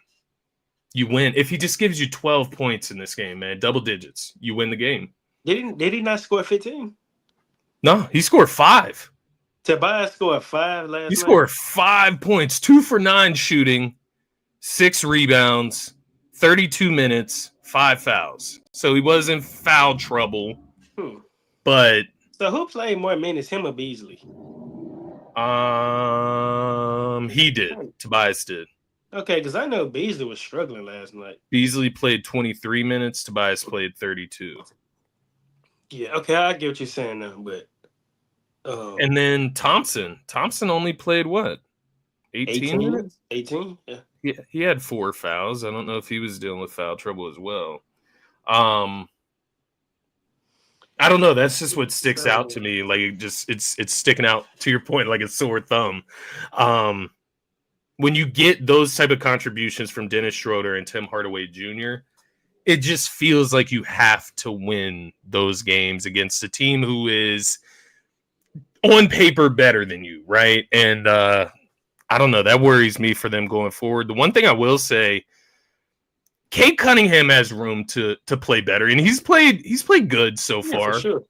you win. If he just gives you 12 points in this game, man, double digits, you win the game. Did he not score 15? No, he scored 5. Tobias scored 5 last night. He scored 5 points, 2 for 9 shooting, 6 rebounds, 32 minutes, 5 fouls. So he was in foul trouble. But so who played more minutes, him or Beasley? He did. Tobias did. Okay, because I know Beasley was struggling last night. Beasley played 23 minutes. Tobias played 32. Yeah, okay, I get what you're saying now, but and then Thompson only played what? 18 minutes? 18, yeah. He had 4 fouls. I don't know if he was dealing with foul trouble as well. I don't know. That's just what sticks out to me. Like it's sticking out to your point like a sore thumb. when you get those type of contributions from Dennis Schroeder and Tim Hardaway Jr., it just feels like you have to win those games against a team who is on paper better than you, right? And I don't know. That worries me for them going forward. The one thing I will say, Cade Cunningham has room to play better, and he's played good so far. For sure.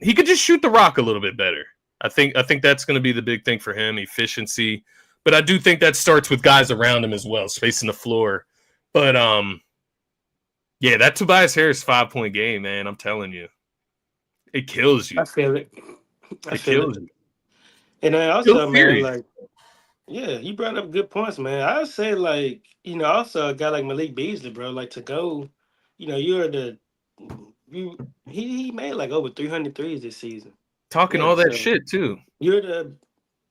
He could just shoot the rock a little bit better. I think that's going to be the big thing for him, efficiency. But I do think that starts with guys around him as well, spacing the floor. But yeah, that Tobias Harris 5-point game, man, I'm telling you, it kills you. I feel it. It kills you. And then also, man, like, yeah, you brought up good points, man. I would say, like, also a guy like Malik Beasley, bro, like to go, he made like over 300 threes this season. Talking all that shit too. You're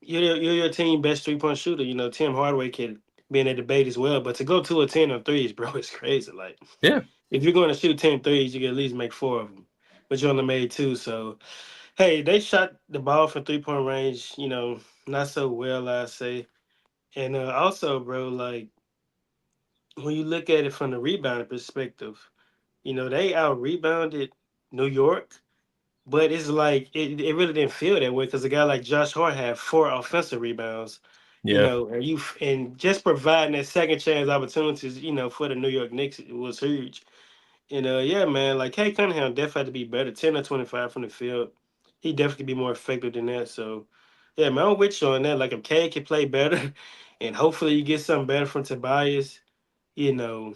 your team best 3-point shooter. Tim Hardaway could be in a debate as well, but to go 2 or 10 on threes, bro, it's crazy. Like, yeah, if you're going to shoot 10 threes, you can at least make 4 of them, but you only made 2. So, hey, they shot the ball from 3-point range, not so well, I say. And also, bro, like, when you look at it from the rebounding perspective, they out-rebounded New York, but it's like it really didn't feel that way because a guy like Josh Hart had 4 offensive rebounds. yeah. And just providing that second chance opportunities, for the New York Knicks, it was huge. Yeah, man, like Cade Cunningham definitely had to be better, 10 or 25 from the field. He definitely could be more effective than that. So, yeah, man, I'm with you on that. Like, if Cade can play better, and hopefully you get something better from Tobias, I'm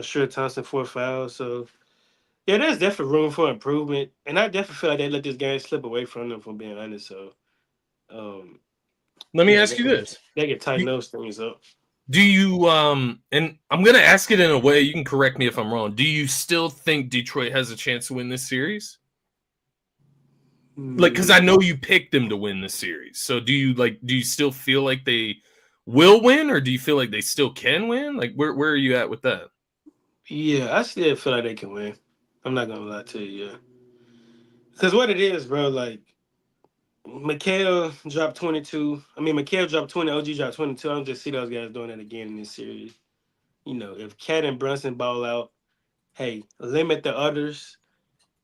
sure Thompson 4 fouls. So, yeah, there's definitely room for improvement. And I definitely feel like they let this game slip away from them, from being honest. So, let me ask you this. They can tighten those things up. Do you and I'm gonna ask it in a way, you can correct me if I'm wrong. Do you still think Detroit has a chance to win this series? Like, because I know you picked them to win this series. So do you still feel like they will win, or do you feel like they still can win? Like, where are you at with that? Yeah, I still feel like they can win. I'm not gonna lie to you, yeah. Because what it is, bro, like, Mikal dropped 22. I mean, Mikal dropped 20. OG dropped 22. I don't just see those guys doing that again in this series. If Cat and Brunson ball out, hey, limit the others.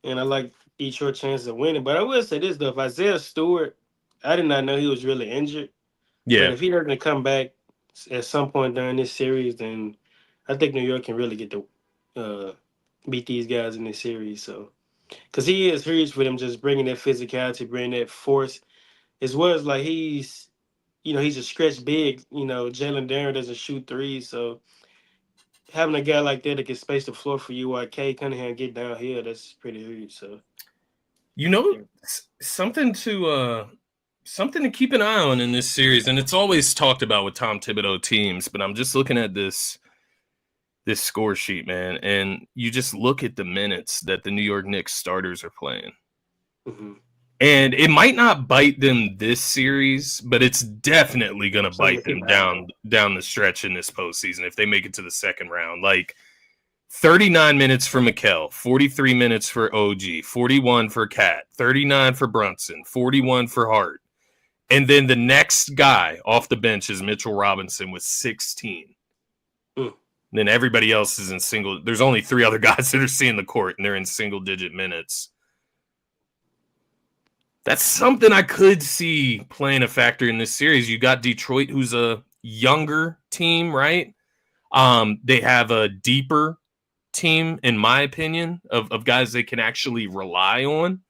And I like Detroit's chances of winning. But I will say this, though. If Isaiah Stewart, I did not know he was really injured. Yeah. But if he doesn't come back at some point during this series, then I think New York can really get to beat these guys in this series. So, because he is huge for them, just bringing that physicality, bringing that force, as well as like he's a stretch big. Jalen Darren doesn't shoot threes, so having a guy like that can space the floor for you while Cade Cunningham get downhill, that's pretty huge. So, something to keep an eye on in this series, and it's always talked about with Tom Thibodeau teams, but I'm just looking at this score sheet, man, and you just look at the minutes that the New York Knicks starters are playing. Mm-hmm. And it might not bite them this series, but it's definitely going to bite them down the stretch in this postseason if they make it to the second round. Like, 39 minutes for Mikal, 43 minutes for OG, 41 for Cat, 39 for Brunson, 41 for Hart. And then the next guy off the bench is Mitchell Robinson with 16. Then everybody else is in single. There's only 3 other guys that are seeing the court, and they're in single-digit minutes. That's something I could see playing a factor in this series. You got Detroit, who's a younger team, right? They have a deeper team, in my opinion, of guys they can actually rely on.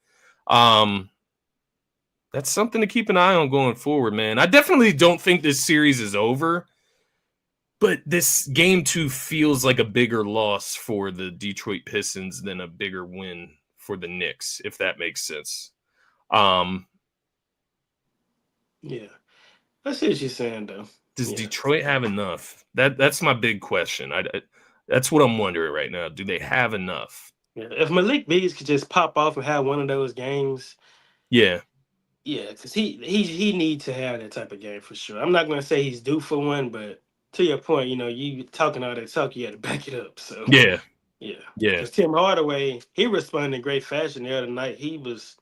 That's something to keep an eye on going forward, man. I definitely don't think this series is over. But this game 2 feels like a bigger loss for the Detroit Pistons than a bigger win for the Knicks, if that makes sense. Yeah, I see what you're saying, though. Does Detroit have enough? That's my big question. That's what I'm wondering right now. Do they have enough? Yeah, if Malik Beasley could just pop off and have one of those games, yeah, because he needs to have that type of game for sure. I'm not going to say he's due for one, but to your point, you talking all that talk, you got to back it up. So yeah. Because Tim Hardaway, he responded in great fashion the other night. He was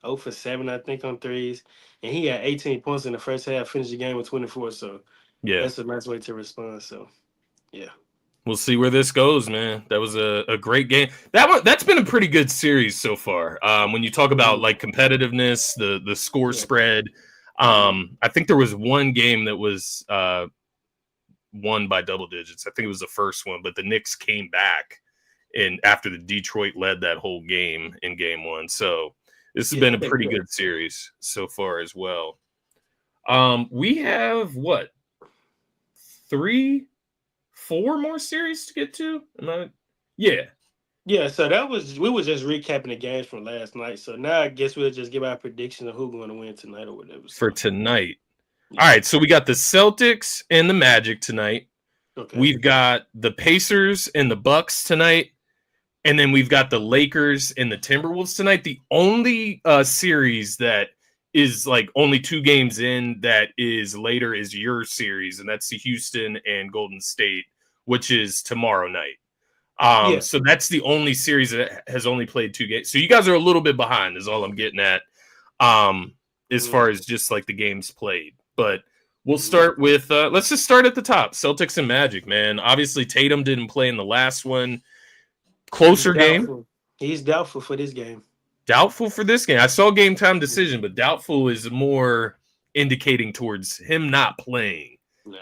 0 for 7, I think, on threes. And he had 18 points in the first half, finished the game with 24. So Yeah. that's a nice way to respond. So, yeah. We'll see where this goes, man. That was a great game. That's been a pretty good series so far. When you talk about like competitiveness, the score spread, I think there was one game that was won by double digits. I think it was the first one, but the Knicks came back and after the Detroit led that whole game in game one. So this has been a pretty good series so far as well. We have what? 4 more series to get to? Yeah, so we were just recapping the games from last night. So now I guess we'll just give our prediction of who's going to win tonight or whatever. For tonight. Yeah. All right, so we got the Celtics and the Magic tonight. Okay. We've got the Pacers and the Bucks tonight. And then we've got the Lakers and the Timberwolves tonight. The only series that is like only 2 games in that is later is your series, and that's the Houston and Golden State, which is tomorrow night. So that's the only series that has only played 2 games. So you guys are a little bit behind is all I'm getting at as far as just like the games played. But we'll start with let's just start at the top. Celtics and Magic, man. Obviously Tatum didn't play in the last one. Closer game. He's doubtful for this game. Doubtful for this game. I saw game time decision, but doubtful is more indicating towards him not playing. Nah.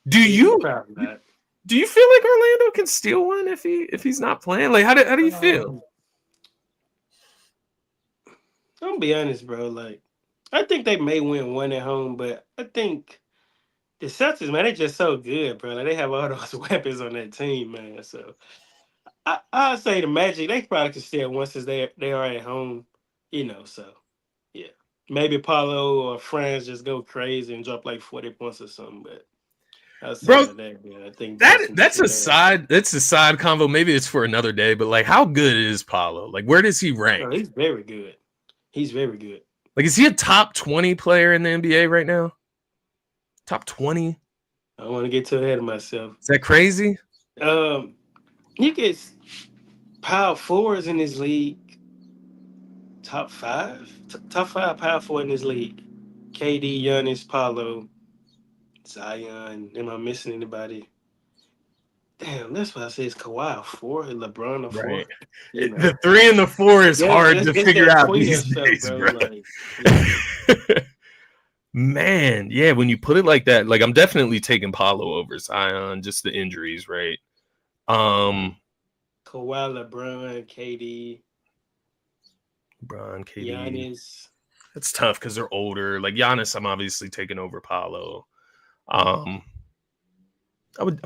Do you feel like Orlando can steal one if he's not playing? Like how do you feel? I'm gonna be honest, bro. Like I think they may win one at home, but I think the Celtics, man, they're just so good, bro. Like, they have all those weapons on that team, man. So I'll say the Magic, they probably can steal one since they are at home, so yeah. Maybe Paulo or Franz just go crazy and drop like 40 points or something, but bro, I think that's a side convo. Maybe it's for another day, but like how good is Paulo? Like where does he rank? He's very good. He's very good. Like is he a top 20 player in the NBA right now? Top 20? I don't want to get too ahead of myself. Is that crazy? He gets power forwards in this league. Top 5 power forward in this league. KD, Giannis, Paulo, Zion. Am I missing anybody? Damn, that's why I say it's Kawhi 4 and LeBron 4. Right. The 3 and the 4 is hard to figure out these days, stuff, bro. Like, man, yeah, when you put it like that, like I'm definitely taking Paulo over Zion, just the injuries, right? Kawhi, LeBron, KD. Giannis. It's tough because they're older. Like Giannis, I'm obviously taking over Paulo. I'm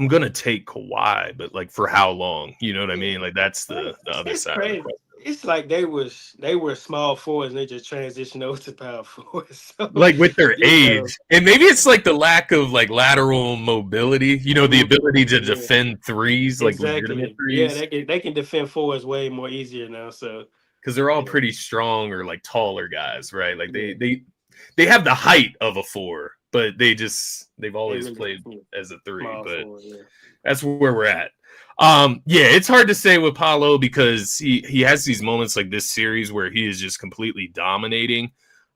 gonna take Kawhi, but like for how long? You know what I mean? Like that's the other side. Crazy. It's like they were small forwards and they just transitioned over to power forwards. So, like with their age. And maybe it's like the lack of like lateral mobility, the ability to defend threes, like legitimate threes. Yeah, they can defend forwards way more easier now. So because they're all pretty strong or like taller guys, right? Like they have the height of a 4, but they've always played as a 3. But that's where we're at. It's hard to say with Paulo because he has these moments like this series where he is just completely dominating,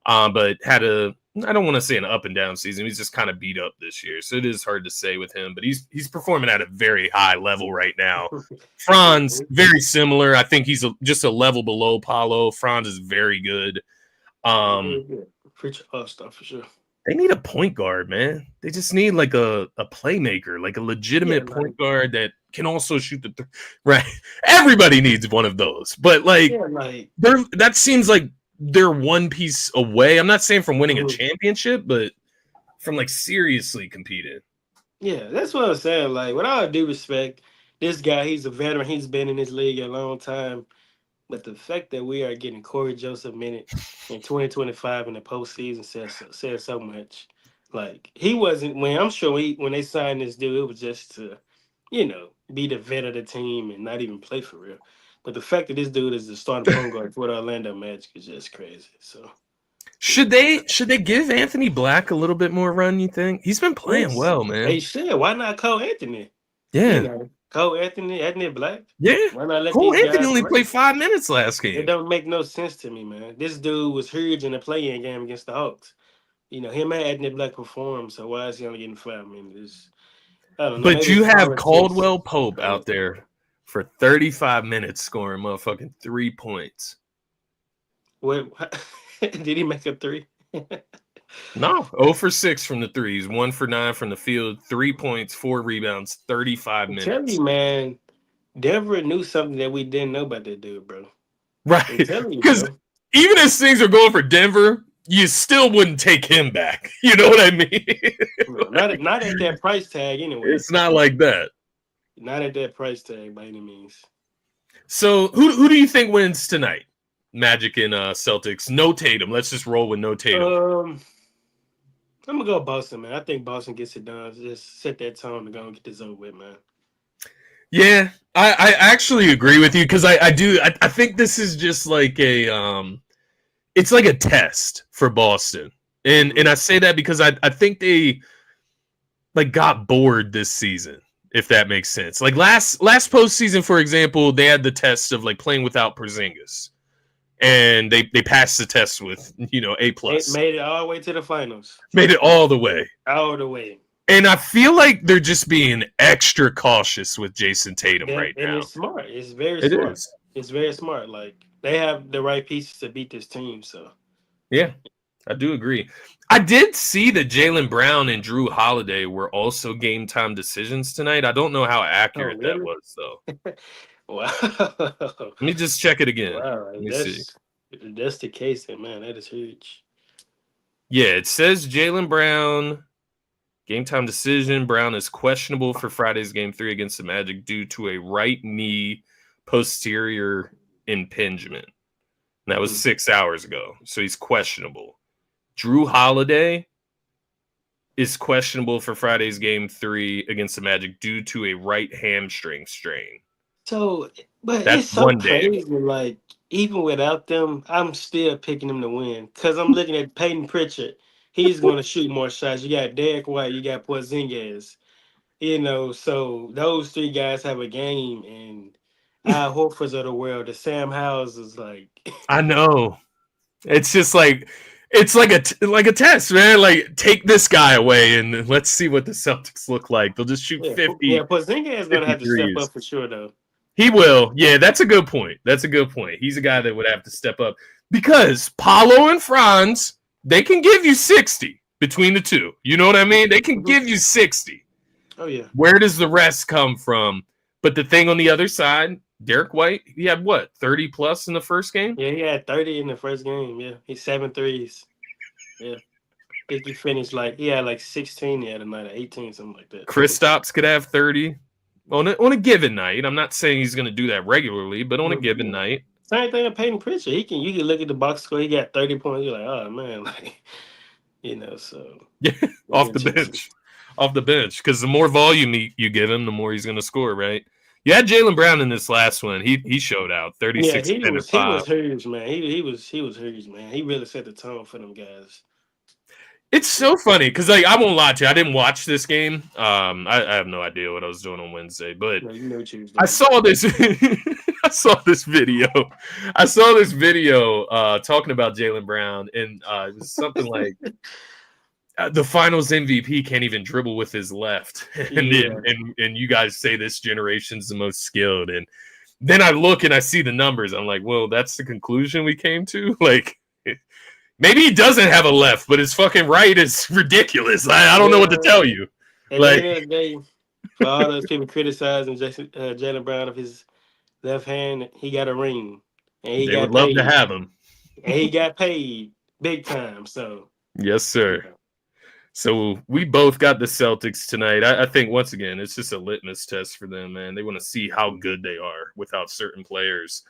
but had I don't want to say an up and down season. He's just kind of beat up this year. So it is hard to say with him, but he's performing at a very high level right now. Franz, very similar. I think he's just a level below Paulo. Franz is very good. Preach stuff for sure. They need a point guard, man. They just need like a playmaker, like a legitimate point guard that can also shoot the right. Everybody needs one of those, but that seems like they're one piece away. I'm not saying from winning a championship, but from like seriously competing. Yeah, that's what I'm saying. Like, with all due respect, this guy, he's a veteran. He's been in this league a long time. But the fact that we are getting Corey Joseph minutes in 2025 in the postseason says so much. Like, he wasn't when they signed this dude, it was just to, be the vet of the team and not even play for real. But the fact that this dude is the starting point guard for the Orlando Magic is just crazy. So should they give Anthony Black a little bit more run, you think? He's been playing well, man. They should. Why not Cole Anthony? Yeah. Cole Anthony Black. Yeah. Why not let Cole these Anthony guys only play? played 5 minutes last It game. don't make no sense to me, man. This dude was huge in the play-in game against the Hawks. Him and Anthony Black performed, so why is he only getting 5 minutes? I don't know. But Maybe you it's have politics. Caldwell Pope out there for 35 minutes scoring motherfucking 3 points. What did he make a three? No, 0 for 6 from the threes, 1 for 9 from the field, 3 points, 4 rebounds, 35 I'm minutes. telling you, man, Denver knew something that we didn't know about that dude, bro. Right. I'm telling you, Because bro. even as things are going for Denver, you still wouldn't take him back. You know what I mean? No, not at that price tag, anyway. It's not like that. Not at that price tag by any means. So who do you think wins tonight? Magic and Celtics. No Tatum. Let's just roll with no Tatum. I'm gonna go Boston, man. I think Boston gets it done. Just set that tone to go and get this over with, man. Yeah, I actually agree with you because I think this is just like it's like a test for Boston. And I say that because I think they like got bored this season, if that makes sense. Like last postseason, for example, they had the test of like playing without Porzingis. And they passed the test with, A+. Made it all the way to the finals. Made it all the way. All the way. And I feel like they're just being extra cautious with Jason Tatum right now. And it's smart. It's very smart. Is. It's very smart. Like, they have the right pieces to beat this team, so. Yeah, I do agree. I did see that Jaylen Brown and Drew Holiday were also game time decisions tonight. I don't know how accurate that was, though. Wow. Let me just check it again. Wow, Let me see. That's the case, then, man. That is huge. Yeah, it says Jaylen Brown, game time decision. Brown is questionable for Friday's game 3 against the Magic due to a right knee posterior impingement. And that was 6 hours ago, so he's questionable. Drew Holiday is questionable for Friday's game 3 against the Magic due to a right hamstring strain. So, but that's it's so crazy. Like, even without them, I'm still picking them to win because I'm looking at Peyton Pritchard. He's going to shoot more shots. You got Derek White, you got Porzingis. So those three guys have a game, and Al Horford's of the world, the Sam Howells is like. I know. It's just like it's like a test, man. Like, take this guy away and let's see what the Celtics look like. They'll just shoot 50. Yeah, Porzingis is going to have to step up for sure, though. He will. Yeah, that's a good point. He's a guy that would have to step up because Paolo and Franz, they can give you 60 between the two. You know what I mean? They can give you 60. Oh, yeah. Where does the rest come from? But the thing on the other side, Derek White, he had what, 30 plus in the first game? Yeah, he had 30 in the first game. Yeah, he's 7 threes. Yeah. I think he finished he had like 16 the other night, or 18, something like that. Kristaps could have 30 on a given night. I'm not saying he's going to do that regularly, but on a given night. Same thing with Peyton Pritchard. You can look at the box score. He got 30 points. You're like, oh man, so yeah, off the bench, because the more volume you give him, the more he's going to score, right? You had Jaylen Brown in this last one. He showed out 36. Yeah, he was huge, man. He was huge, man. He really set the tone for them guys. It's so funny because I won't lie to you. I didn't watch this game. I have no idea what I was doing on Wednesday, but I saw this. I saw this video. Talking about Jaylen Brown, and it was something like the Finals MVP can't even dribble with his left, and you guys say this generation's the most skilled, and then I look and I see the numbers. I'm like, well, that's the conclusion we came to, like. Maybe he doesn't have a left, but his fucking right is ridiculous. I don't know what to tell you. At the end of the day, for all those people criticizing Jaylen Brown of his left hand, he got a ring. And they would love to have him. And he got paid big time. So yes, sir. So we both got the Celtics tonight. I think, once again, it's just a litmus test for them, man. They want to see how good they are without certain players.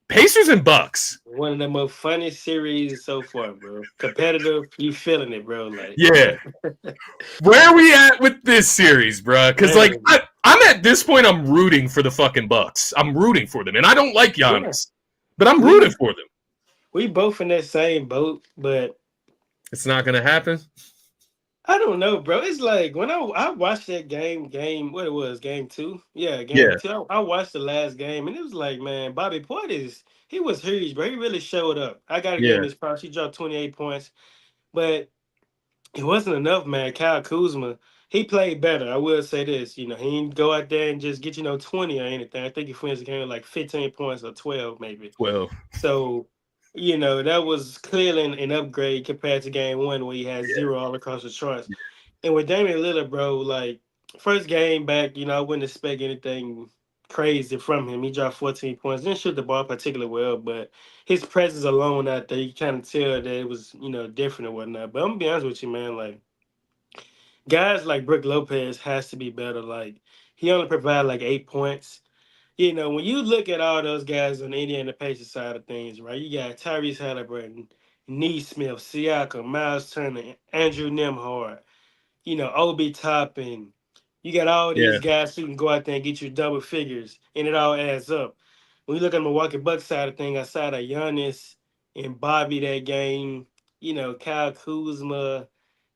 Pacers and Bucks. One of the most funny series so far, bro. Competitive, you feeling it, bro? Like, yeah. Where are we at with this series, bro? Because I'm at this point, I'm rooting for the fucking Bucks. I'm rooting for them, and I don't like Giannis, but I'm rooting for them. We both in that same boat, but it's not gonna happen. I don't know, bro. It's like when I watched that what it was, game two. Yeah, game Yeah, two. I watched the last game and it was like, man, Bobby Portis, he was huge, bro. He really showed up. I gotta give him yeah, his props. He dropped 28 points, but it wasn't enough, man. Kyle Kuzma, he played better. I will say this. He didn't go out there and just get 20 or anything. I think he finished the game with like 15 points or 12 maybe. 12. So, that was clearly an upgrade compared to game one where he had zero all across the charts. And with Damian Lillard, bro, like first game back, I wouldn't expect anything crazy from him. He dropped 14 points, didn't shoot the ball particularly well, but his presence alone out there, you kind of tell that it was, different and whatnot. But I'm gonna be honest with you, man, like guys like Brook Lopez has to be better. Like he only provided like 8 points. When you look at all those guys on the Indiana Pacers side of things, right? You got Tyrese Halliburton, Neesmith, Siakam, Miles Turner, Andrew Nemhard, Obi Toppin. You got all Yeah, these guys who can go out there and get you double figures, and it all adds up. When you look at the Milwaukee Bucks side of things, outside of Giannis and Bobby that game, Kyle Kuzma,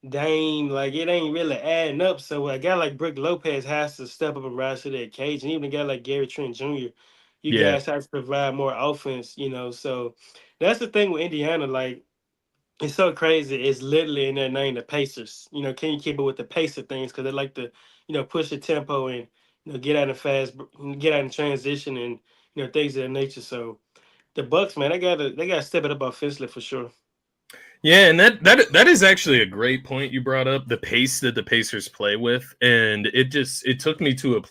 Dame, like it ain't really adding up. So a guy like Brook Lopez has to step up and rise to that occasion. Even a guy like Gary Trent Jr., you yeah, guys have to provide more offense, So that's the thing with Indiana. Like it's so crazy. It's literally in their name, the Pacers. Can you keep it with the Pacer things? Because they like to, push the tempo and get out in fast, get out in transition and things of that nature. So the Bucks, man, they gotta step it up offensively for sure. yeah. And that is actually a great point you brought up. The pace that the Pacers play with, and it took me to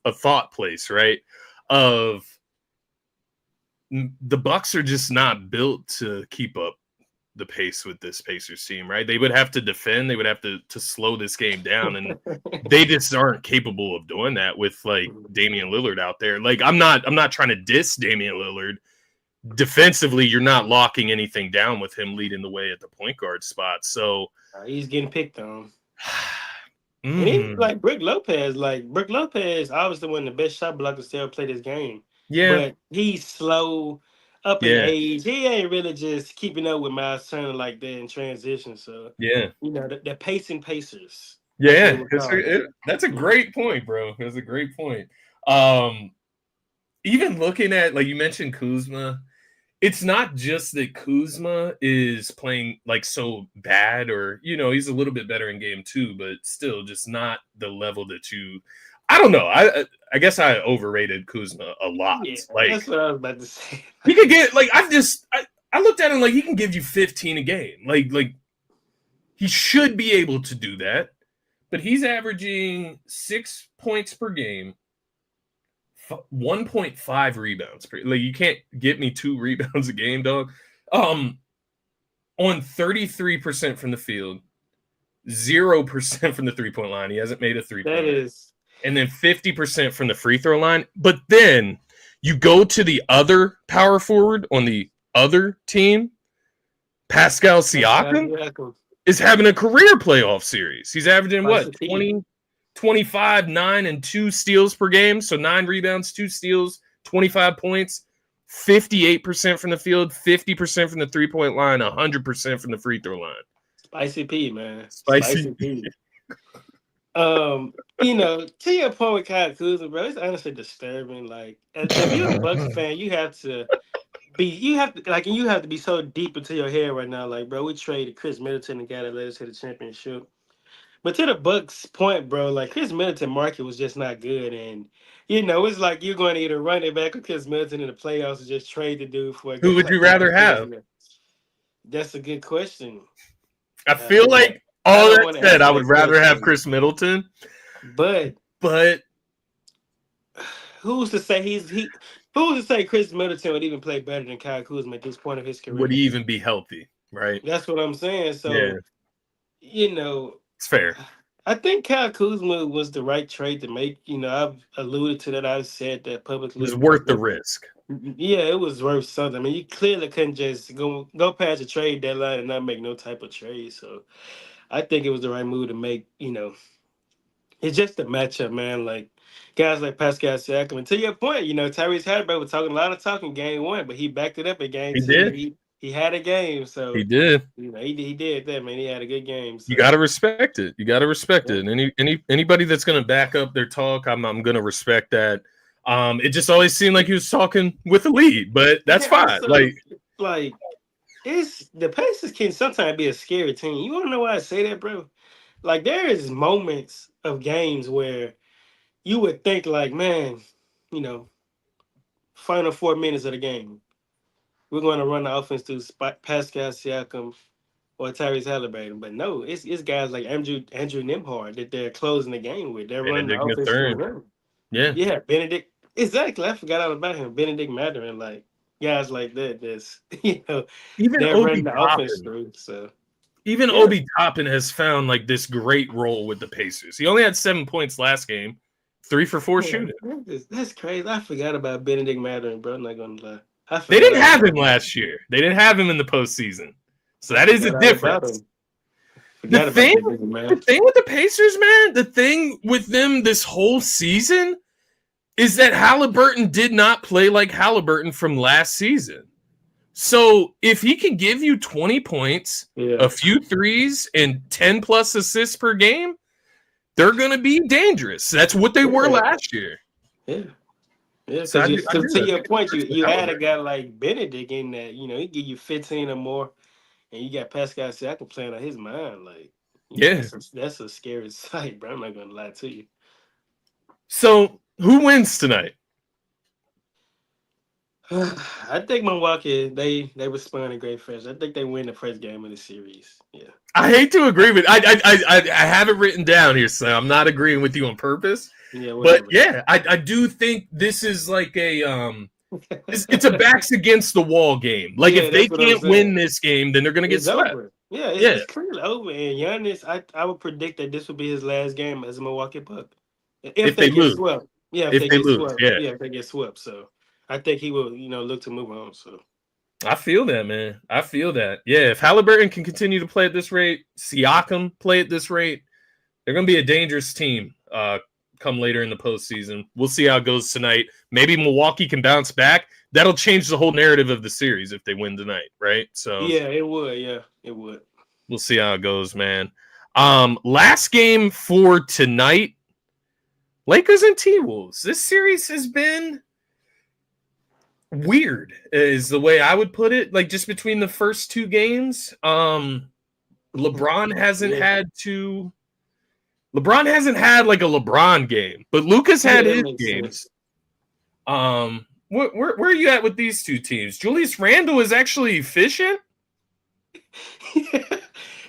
a thought place, right? Of the Bucks are just not built to keep up the pace with this Pacers team, right? They would have to defend, they would have to slow this game down, and they just aren't capable of doing that with like Damian Lillard out there. Like I'm not trying to diss Damian Lillard. Defensively, you're not locking anything down with him leading the way at the point guard spot. So He's getting picked on. And even mm, like Brook Lopez, obviously one of the best shot blockers to ever play this game. yeah, But he's slow, up in yeah, age. He ain't really just keeping up with Miles Turner like that in transition. So, yeah. the pacing Pacers. That's what they Yeah, would call it. that's a Yeah. great point, bro. That's a great point. Um, Even looking at like you mentioned Kuzma, it's not just that Kuzma is playing like so bad, or he's a little bit better in game two, but still just not the level that you. I don't know. I guess I overrated Kuzma a lot. Yeah, Like that's what I was about to say. he could get like I looked at him like he can give you 15 a game. Like he should be able to do that, but he's averaging 6 points per game, 1.5 rebounds per. Like you can't get me 2 rebounds a game, dog. On 33% from the field, 0% from the 3-point line. He hasn't made a 3-point. That is. And then 50% from the free throw line. But then you go to the other power forward on the other team, Pascal Siakam is having a career playoff series. He's averaging what, 20, 25, 9, and 2 steals per game. So 9 rebounds, 2 steals, 25 points, 58% from the field, 50% from the 3-point line, 100% from the free throw line. Spicy P, man. Spicy P. To your point with Kyle Kuzma, bro, it's honestly disturbing. Like, if you're a Bucks fan, you have to be so deep into your head right now. Like, bro, we traded Chris Middleton, the guy that led us to the championship. But to the Bucks' point, bro, like Chris Middleton market was just not good, and it's like you're going to either run it back with Chris Middleton in the playoffs or just trade the dude for a guy. Who would you rather have? That's a good question. I feel like all that said, I would rather have Chris Middleton. But who's to say who's to say Chris Middleton would even play better than Kyle Kuzma at this point of his career? Would he even be healthy? Right. That's what I'm saying. So, it's fair. I think Kyle Kuzma was the right trade to make. I've alluded to that. I've said that publicly. It was worth the risk. Yeah, it was worth something. I mean, you clearly couldn't just go past the trade deadline and not make no type of trade. So I think it was the right move to make. It's just a matchup, man. Like guys like Pascal Siakam. And to your point, Tyrese Halliburton was talking a lot of talk in game one, but he backed it up in game two. Did? he had a game. So He did. he did that, man. He had a good game. So You got to respect it. You got to respect yeah. it. And anybody that's going to back up their talk, I'm going to respect that. It just always seemed like he was talking with the lead, but that's fine. Also, like it's the Pacers can sometimes be a scary team. You want to know why I say that, bro? Like there is moments of games where you would think like, man, you know, final 4 minutes of the game, we're going to run the offense through Pascal Siakam or Tyrese Halliburton. But no, it's guys like Andrew Nembhard that they're closing the game with. They're running the Benedict offense third. through him. Yeah. Yeah, Benedict. Exactly. I forgot all about him. Benedict Mathurin, like guys like that. That's Even they're Obi running the offense Toppin. through. So Even yeah. Obi Toppin has found like this great role with the Pacers. He only had 7 points last game, 3 for 4 shooting. That's crazy. I forgot about Benedict Mathurin, bro. I'm not gonna lie. They didn't have him last year. They didn't have him in the postseason. So that is a difference. The thing with the Pacers, man, the thing with them this whole season is that Halliburton did not play like Halliburton from last season. So if he can give you 20 points, a few threes, and 10 plus assists per game, they're going to be dangerous. That's what they were last year. Yeah. Yeah, so to your point, you had a guy like Benedict in that, he give you 15 or more, and you got Pascal Siakam playing on his mind. Like, that's a scary sight, bro. I'm not going to lie to you. So who wins tonight? I think Milwaukee, they respond in great fashion. I think they win the first game of the series. Yeah. I hate to agree with I have it written down here, so I'm not agreeing with you on purpose. Yeah, whatever. But yeah, I do think this is like a it's a backs against the wall game. Like if they can't win this game, then they're gonna get swept. Over. Yeah, it's clearly over. And Giannis, I would predict that this would be his last game as a Milwaukee Buck. If they get swept. Yeah, if they get swept. Yeah, if they get swept. So I think he will, look to move on. So I feel that, man. I feel that. Yeah, if Halliburton can continue to play at this rate, Siakam play at this rate, they're going to be a dangerous team come later in the postseason. We'll see how it goes tonight. Maybe Milwaukee can bounce back. That'll change the whole narrative of the series if they win tonight, right? So yeah, it would. Yeah, it would. We'll see how it goes, man. Last game for tonight, Lakers and T-Wolves. This series has been weird is the way I would put it. Like just between the first two games, LeBron hasn't had like a LeBron game, but Luka's had his games. Where are you at with these two teams? Julius Randle is actually efficient.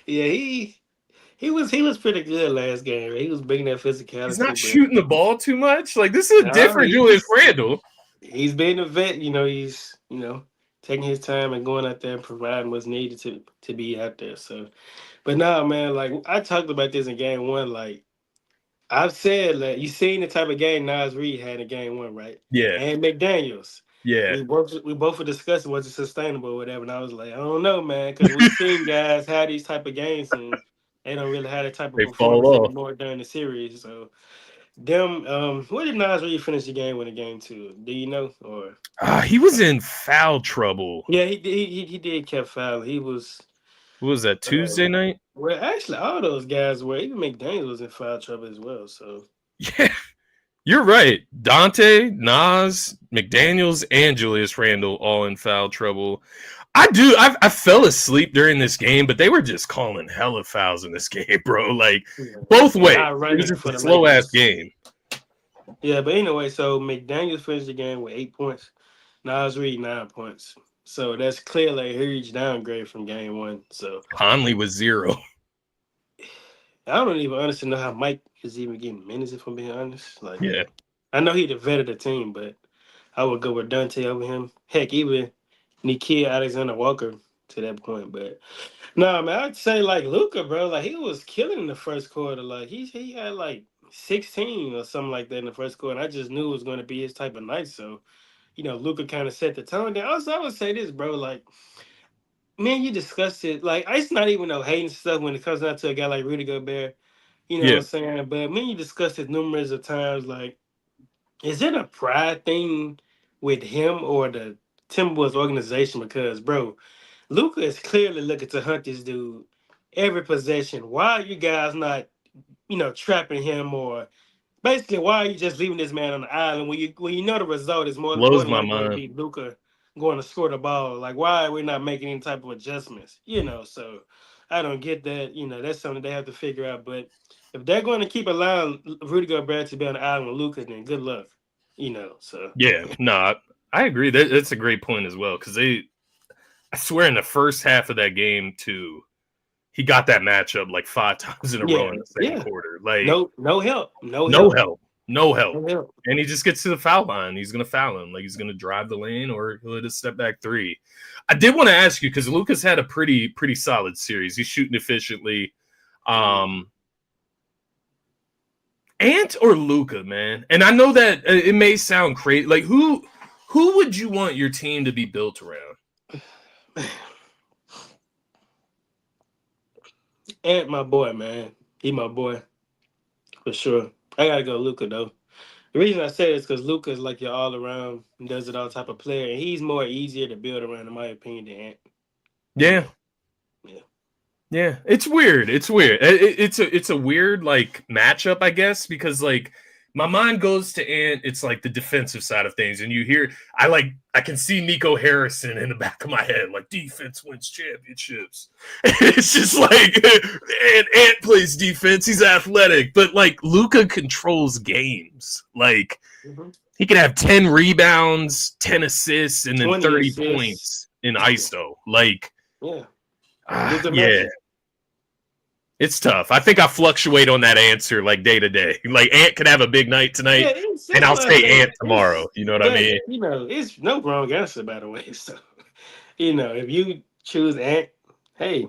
Yeah, he was pretty good last game. He was bringing that physicality. He's not shooting the ball too much. Like this is a different Julius Randle. He's being a vet, he's, taking his time and going out there and providing what's needed to be out there. So, but no, man, like I talked about this in game one. Like I've said, like you seen the type of game Nas Reed had in game one, right? Yeah. And McDaniels. Yeah. We both were discussing was it sustainable or whatever. And I was like, I don't know, man, because we've seen guys have these type of games and they don't really have that type of performance anymore during the series. So what did Nas Reed finish the game with in game two? Do you know? Or he was in foul trouble. Yeah, he did kept fouling. He was. What was that, Tuesday night? Well, actually, all those guys were. Even McDaniels was in foul trouble as well. So yeah, you're right. Dante, Nas, McDaniels, and Julius Randle all in foul trouble. I fell asleep during this game, but they were just calling hella fouls in this game, bro. Like both ways. It was just a slow ass game. Yeah, but anyway, so McDaniels finished the game with 8 points. Nas Reed 9 points. So that's clearly a huge downgrade from game one. So Conley was 0. I don't even honestly know how Mike is even getting minutes, if I'm being honest. Like, yeah, I know he the vet of the team, but I would go with Dante over him. Heck, even Nikhil Alexander Walker to that point. But no, man, I'd say like Luka, bro. Like he was killing in the first quarter. Like he had like 16 or something like that in the first quarter. And I just knew it was going to be his type of night. So, Luka kind of set the tone there. Also, I would say this, bro. Like, man, you discussed it. Like, it's not even no hating stuff when it comes down to a guy like Rudy Gobert. You know what I'm saying? But man, you discussed it numerous of times. Like, is it a pride thing with him or the Timberwolves organization? Because, bro, Luka is clearly looking to hunt this dude every possession. Why are you guys not, trapping him, or basically why are you just leaving this man on the island when you know the result is more Blows than my likely going to mind. be Luka going to score the ball? Like, why are we not making any type of adjustments? So I don't get that. That's something they have to figure out. But if they're going to keep allowing Rudy Gobert to be on the island with Luka, then good luck. So Yeah, no, I agree. That's a great point as well because I swear in the first half of that game too, he got that matchup like 5 times in a row yeah, in the second yeah. quarter. Like No help, no help, no help. no help. And he just gets to the foul line. He's gonna foul him. Like he's gonna drive the lane or he'll hit a step back three. I did want to ask you because Lucas had a pretty solid series. He's shooting efficiently. Ant or Luka, man? And I know that it may sound crazy. Like who would you want your team to be built around? Ant, my boy, man. He my boy for sure. I gotta go Luka though. The reason I say it is because Luka is like your all around, does it all type of player, and he's more easier to build around, in my opinion, than Ant. Yeah. Yeah, it's weird. It's weird. It's a weird like matchup, I guess, because like my mind goes to Ant. It's like the defensive side of things, and you hear I can see Nico Harrison in the back of my head, like defense wins championships. It's just like Ant plays defense. He's athletic, but like Luka controls games. Like he can have 10 rebounds, 10 assists, and then 30 points in ISO. Like yeah. It's tough. I think I fluctuate on that answer like day to day. Like Ant could have a big night tonight, and I'll say Ant tomorrow. You know what I mean? It's no wrong answer, by the way. So, if you choose Ant, hey,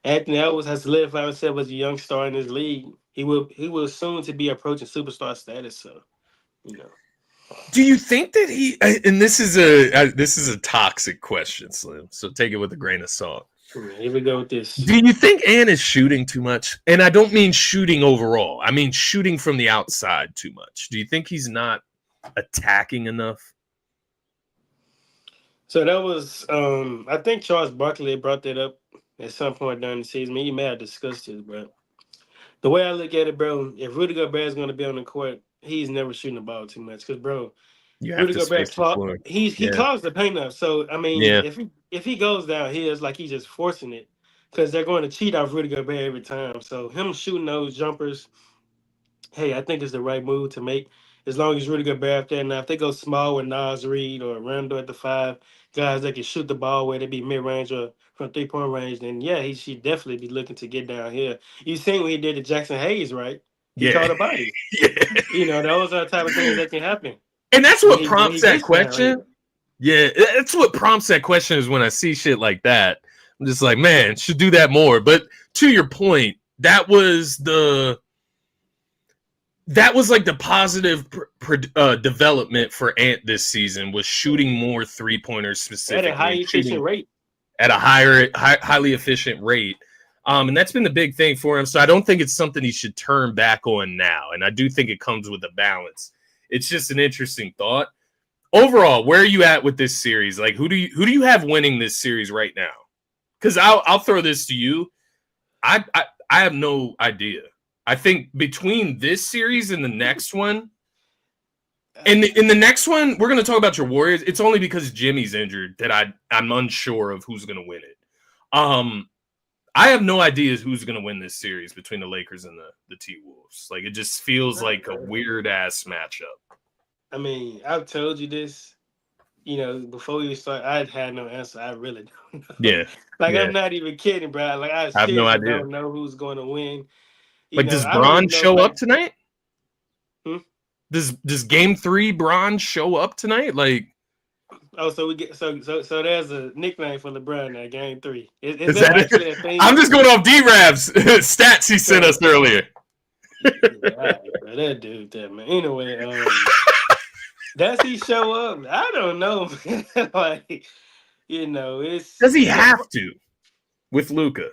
Anthony Edwards has solidified himself as a young star in this league. He will soon to be approaching superstar status. So, Do you think that he? And this is a toxic question, Slim. So take it with a grain of salt. Here we go with this. Do you think Ant is shooting too much? And I don't mean shooting overall. I mean shooting from the outside too much. Do you think he's not attacking enough? So that was, I think Charles Barkley brought that up at some point during the season. He may have discussed it, but the way I look at it, bro, if Rudy Gobert is going to be on the court, he's never shooting the ball too much. Because, bro, Rudy Gobert he clogs the paint up. So I mean, if he goes down here, it's like he's just forcing it because they're going to cheat off Rudy Gobert every time. So him shooting those jumpers, hey, I think it's the right move to make as long as Rudy Gobert up there. Now, if they go small with Nas Reed or Randall at the 5, guys that can shoot the ball where they be mid range or from 3-point range, then yeah, he should definitely be looking to get down here. You seen what he did to Jackson Hayes, right? He caught a body. Those are the type of things that can happen. And that's what prompts that question. Yeah, that's what prompts that question is when I see shit like that. I'm just like, man, should do that more. But to your point, that was like the positive development for Ant this season was shooting more 3-pointers specifically. At a high efficient rate. At a highly efficient rate. And that's been the big thing for him. So I don't think it's something he should turn back on now. And I do think it comes with a balance. It's just an interesting thought. Overall, where are you at with this series? Like, who do you have winning this series right now? Because I'll throw this to you. I have no idea. I think between this series and the next one, in the next one, we're going to talk about your Warriors. It's only because Jimmy's injured that I'm unsure of who's going to win it. I have no idea who's going to win this series between the Lakers and the T-Wolves. Like, it just feels like a weird-ass matchup. I mean, I've told you this, before you start, I had no answer. I really don't know. Yeah. I'm not even kidding, bro. Like, I have no idea. Don't know who's going to win. Does Bron show up tonight? Does Game 3 Bron show up tonight? Like, oh, so we get so there's a nickname for LeBron now, Game 3. Is that actually a thing? I'm just going off D-Rav's stats he sent us earlier. That dude, man. Anyway, does he show up? I don't know, man. Like, it's. Does he have to with Luka?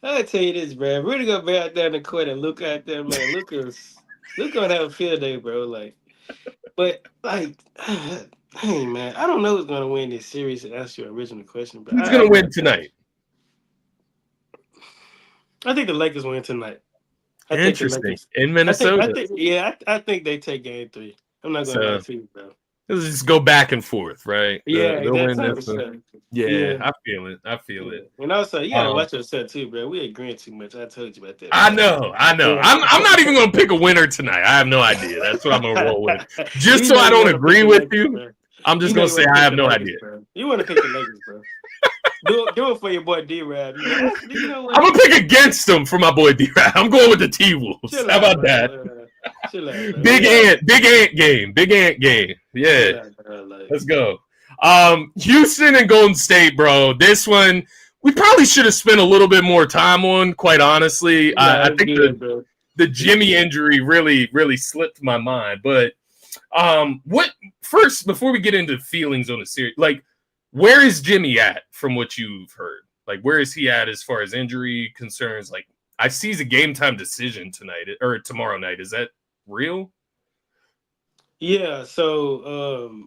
I'll tell you this, bro. Rudy Gobert out there in the court and Luka out there, man. Luka's gonna have a field day, bro. Like, but like, Hey man, I don't know who's gonna win this series. To answer your original question, but Who's gonna I'm win not sure. tonight? I think the Lakers win tonight. I think the Interesting. Lakers. In I Minnesota. think, yeah, I think they take game 3. I'm not gonna lie So to you, bro. let's just go back and forth, right? Yeah, They'll that win type this of one. stuff. Yeah, Yeah, I feel it. I feel yeah. it. And also, you gotta Um, watch yourself too, bro. We agreeing too much. I told you about that, I bro. know, I know. Yeah. I'm not even gonna pick a winner tonight. I have no idea. That's what I'm gonna roll with. Just You so know I you don't want to pick agree the with Lakers, you, bro. I'm You just know gonna you say want to I pick have the no Lakers, idea. bro. You want to pick the Lakers, bro. Do it for your boy D Rab. You know, actually, you know I'm what? gonna pick against them for my boy D-Rap. I'm going with the T-Wolves. Chill How out, about that? bro. Chill out, bro. We all Big Ant game. Big Ant game. Yeah, chill out, bro. Like, let's go. Houston and Golden State, bro. This one we probably should have spent a little bit more time on, quite honestly. nah, I it's think good, bro. the It's Jimmy good. injury really slipped my mind. But what first before we get into feelings on the series, like where is Jimmy at from what you've heard? Like where is he at as far as injury concerns? Like I see he's a game time decision tonight or tomorrow night. Is that real? Yeah. So,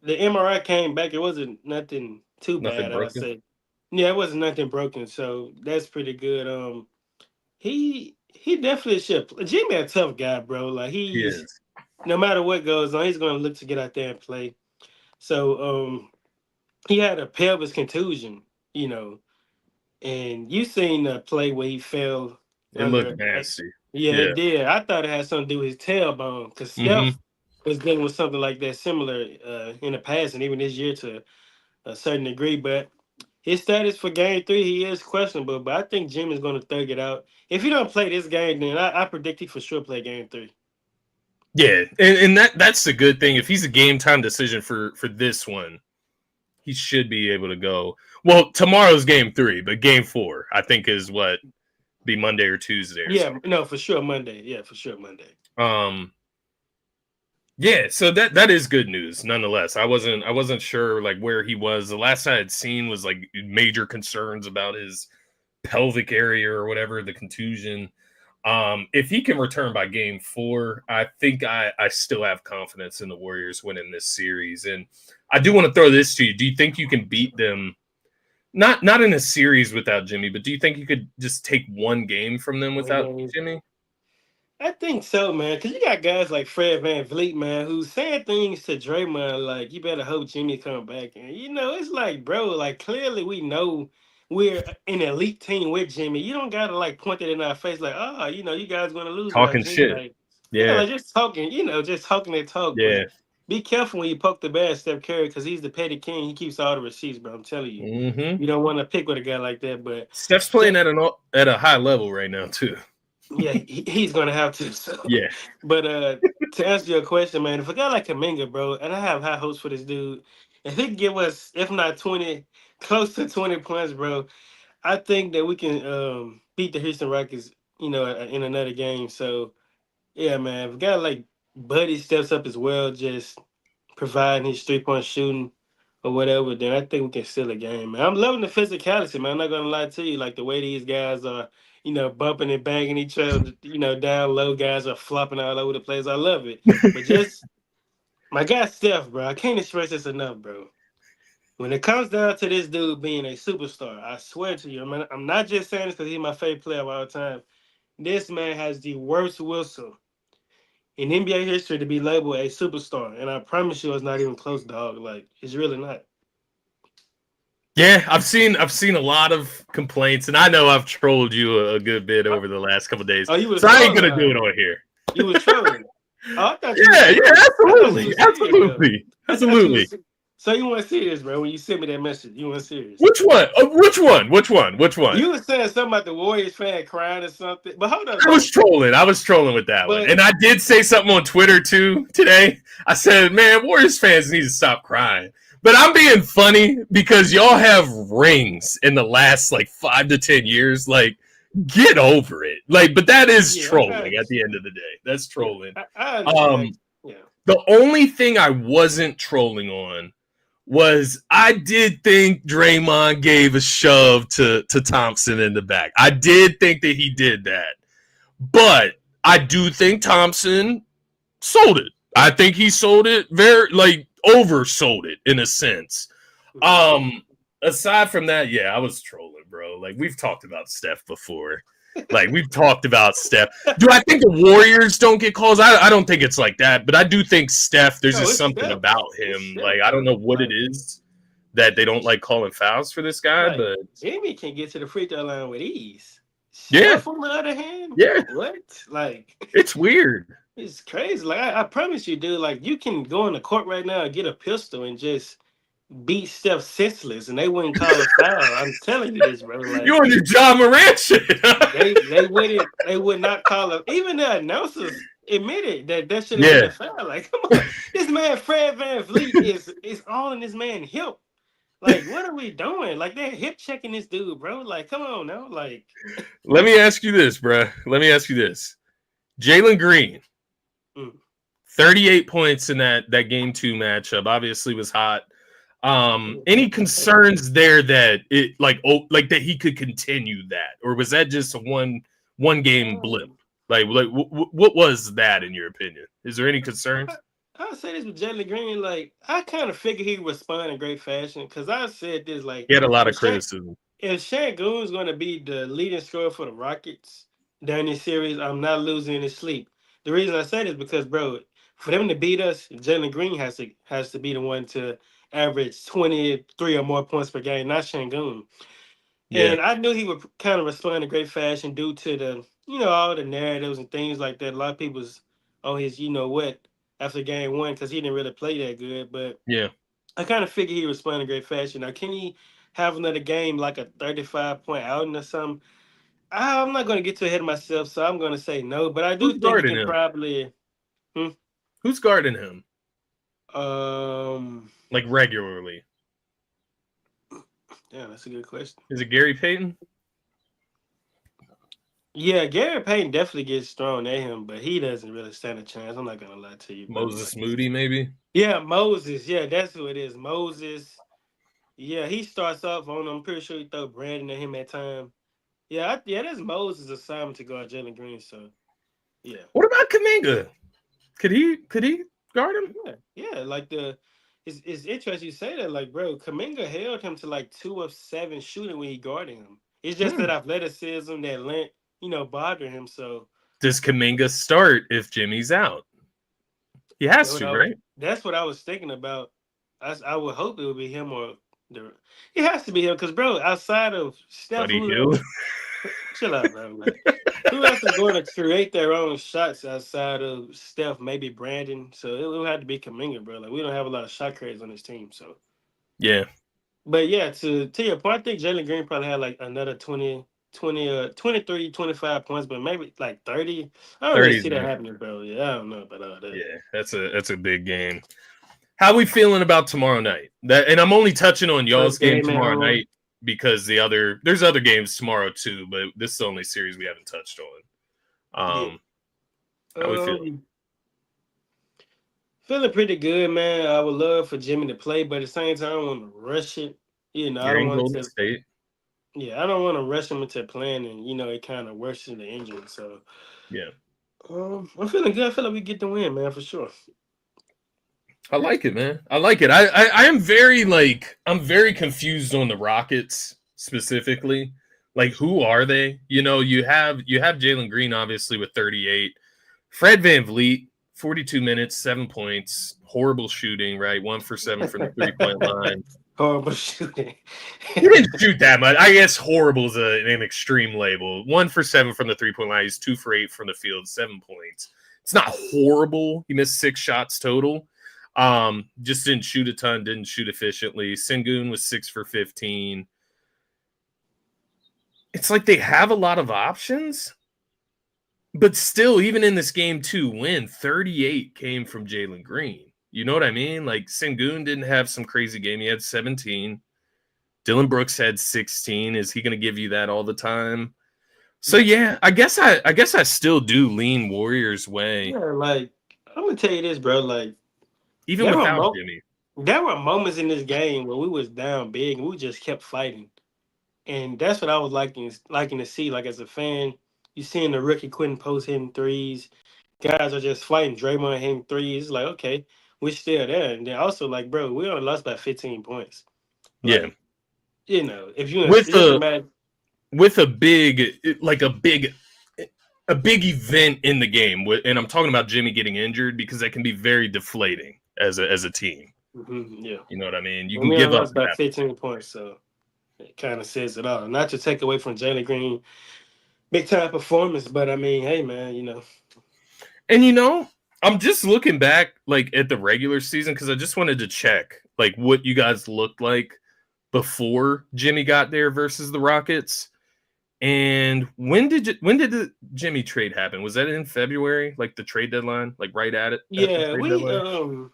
the MRI came back. It wasn't nothing too Nothing bad, I would broken. say. Yeah, it wasn't nothing broken. So that's pretty good. He definitely should. Jimmy a tough guy, bro. Like He he's is. no matter what goes on, he's going to look to get out there and play. So he had a pelvis contusion, you know, and you seen the play where he fell It looked under. nasty. Yeah, Yeah. it did. I thought it had something to do with his tailbone because Mm-hmm. Steph was dealing with something like that similar in the past and even this year to a certain degree. But his status for game 3, he is questionable. But I think Jim is going to thug it out. If he don't play this game, then I predict he for sure play game 3. Yeah, and that's the good thing. If he's a game time decision for this one, he should be able to go. Well, tomorrow's game 3, but game 4 I think is what be Monday or Tuesday or Yeah, something. no, for sure Monday. Yeah, for sure Monday. Um, yeah, so that is good news nonetheless. I wasn't sure like where he was. The last I had seen was like major concerns about his pelvic area or whatever, the contusion. If he can return by game 4, I think I still have confidence in the Warriors winning this series. And I do want to throw this to you. Do you think you can beat them? Not in a series without Jimmy, but do you think you could just take one game from them One without game. Jimmy? I think so, man. Because you got guys like Fred Van Vliet, man, who's saying things to Draymond like, "You better hope Jimmy come back." And it's like, bro, like clearly we know we're an elite team with Jimmy. You don't gotta like point it in our face like, "Oh, you guys gonna lose without Talking Jimmy." shit. Like, yeah, Yeah, like just talking, just talking that talk. yeah. But be careful when you poke the bear, at Steph Curry, because he's the petty king. He keeps all the receipts, bro. I'm telling you, Mm-hmm. you don't want to pick with a guy like that. But Steph's playing at a high level right now too. yeah, he's gonna have to. So, Yeah. but to answer your question, man, if a guy like Kaminga, bro, and I have high hopes for this dude, if he can give us, if not 20, close to 20 points, bro, I think that we can beat the Houston Rockets, in another game. So yeah, man, if a guy like Buddy steps up as well, just providing his 3-point shooting or whatever, then I think we can steal a game, man. I'm loving the physicality, man. I'm not gonna lie to you. Like the way these guys are, bumping and banging each other, down low, guys are flopping all over the place. I love it. But just my guy Steph, bro, I can't express this enough, bro. When it comes down to this dude being a superstar, I swear to you, I'm not just saying this because he's my favorite player of all time. This man has the worst whistle in NBA history to be labeled a superstar, and I promise you, it's not even close, dog. Like it's really not. Yeah, I've seen a lot of complaints, and I know I've trolled you a good bit over the last couple of days, Oh, you was so I ain't trolling, gonna do huh? it on here. You was trolling. Oh, I thought you was Yeah, serious. I thought you absolutely, was serious, though. I thought you absolutely. was. So you weren't serious, bro. When you sent me that message, you weren't serious. Which one? Which one? You were saying something about the Warriors fan crying or something. But hold up, I was though. trolling. I was trolling with that one, But and I did say something on Twitter too today. I said, "Man, Warriors fans need to stop crying." But I'm being funny because y'all have rings in the last like 5 to 10 years. Like, get over it. Like, but that is yeah, I trolling at the understand. end of the day. That's Yeah, trolling. I Um, understand. Yeah. the only thing I wasn't trolling on was I did think Draymond gave a shove to Thompson in the back. I did think that he did that. But I do think Thompson sold it. I think he sold it very like oversold it in a sense. Aside from that, yeah, I was trolling, bro. Like, we've talked about Steph before. Like, we've talked about Steph. Do I think the Warriors don't get calls? I don't think it's like that, but I do think Steph, there's just something Steph. about him. Like, I don't know what it is that they don't like calling fouls for this guy, but Jimmy can get to the free throw line with ease. Yeah. Steph, on the other hand, Yeah. what? Like, it's weird. It's crazy. Like, I promise you, dude, like, you can go in the court right now and get a pistol and just beat Steph senseless, and they wouldn't call a foul. I'm telling you this, bro. Like, you on your John Morant shit. they would not call it. Even the announcers admitted that should have been a foul. Like, come on, this man Fred VanVleet is all in this man hip. Like, what are we doing? Like, they're hip checking this dude, bro. Like, come on now. Like, let me ask you this, bro. Let me ask you this. Jalen Green, 38 points in that game 2 matchup. Obviously was hot. Any concerns there that it like that he could continue that, or was that just a one game blip? Like what was that in your opinion? Is there any concerns? I'll say this with Jalen Green, like, I kind of figured he'd respond in great fashion, because I said this, like, he had a lot of criticism. If Şengün's going to be the leading scorer for the Rockets during this series, I'm not losing any sleep. The reason I say this is because, bro, for them to beat us, Jalen Green has to be the one to average 23 or more points per game, not Şengün. Yeah. And I knew he would kind of respond in great fashion due to the, all the narratives and things like that. A lot of people's on his, after game 1, because he didn't really play that good. But yeah, I kind of figured he would respond in great fashion. Now, can he have another game like a 35-point outing or something? I'm not going to get too ahead of myself, so I'm going to say no. But I do think he can probably. Who's guarding him? Like regularly. Yeah, that's a good question. Is it Gary Payton? Yeah, Gary Payton definitely gets thrown at him, but he doesn't really stand a chance. I'm not going to lie to you. Moses Moody, maybe? Yeah, Moses. Yeah, that's who it is. Moses. Yeah, he starts off on him. I'm pretty sure he throw Brandon at him at time. Yeah, that's Moses' assignment to guard Jalen Green, so yeah. What about Kuminga? Could he guard him? Yeah. Like it's interesting you say that. Like, bro, Kuminga held him to like 2 of 7 shooting when he guarded him. It's just that athleticism, that length, bothering him. So does Kuminga start if Jimmy's out? He has to, right? That's what I was thinking about. I would hope it would be him or it has to be him, because, bro, outside of Steph, chill out, bro. Like, who else is going to create their own shots outside of Steph? Maybe Brandon. So it will have to be Kuminga, bro. Like, we don't have a lot of shot creators on this team. So yeah. But yeah, to your point, I think Jalen Green probably had like another 23, 25 points, but maybe like 30. I don't really see that happening, bro. Yeah, I don't know about all that. Yeah, that's a big game. How we feeling about tomorrow night? And I'm only touching on y'all's game tomorrow night because there's other games tomorrow too, but this is the only series we haven't touched on. How we feeling? Feeling pretty good, man. I would love for Jimmy to play, but at the same time, I don't want to rush it. I don't want to State. Yeah, I don't want to rush him into playing, and it kind of worsens the injury. So yeah, I'm feeling good. I feel like we get the win, man, for sure. I like it, man. I like it. I am very I'm very confused on the Rockets specifically. Like, who are they? You have Jalen Green obviously with 38, Fred VanVleet 42 minutes, 7 points, horrible shooting, right? 1 for 7 from the 3-point line. Horrible shooting. He didn't shoot that much. I guess horrible is an extreme label. 1 for 7 from the 3-point line. He's 2 for 8 from the field, 7 points. It's not horrible. He missed 6 shots total. Just didn't shoot a ton, didn't shoot efficiently. Şengün was 6 for 15. It's like they have a lot of options, but still, even in this game 2 win, 38 came from Jalen Green. You know what I mean? Like, Şengün didn't have some crazy game. He had 17. Dylan Brooks had 16. Is he going to give you that all the time? So yeah, I guess I still do lean Warriors way. Yeah, like, I'm gonna tell you this, bro. Like, even without Jimmy, there were moments in this game where we was down big and we just kept fighting, and that's what I was liking to see. Like, as a fan, you seeing the rookie Quentin Post hitting threes, guys are just fighting. Draymond hitting threes. Like, okay, we're still there. And then also, like, bro, we only lost by 15 points. Yeah. Like, you know, if you With it doesn't the matter. with a big like a big event in the game, and I'm talking about Jimmy getting injured because that can be very deflating as a team. Yeah. You know what I mean? You And can we give only up lost by that. 15 points, so it kind of says it all. Not to take away from Jalen Green, big time performance, but I mean, hey man, you know. And you know, I'm just looking back like at the regular season because I just wanted to check like what you guys looked like before Jimmy got there versus the Rockets. And when did the Jimmy trade happen? Was that in February, like the trade deadline, like right at it at the Yeah, trade deadline?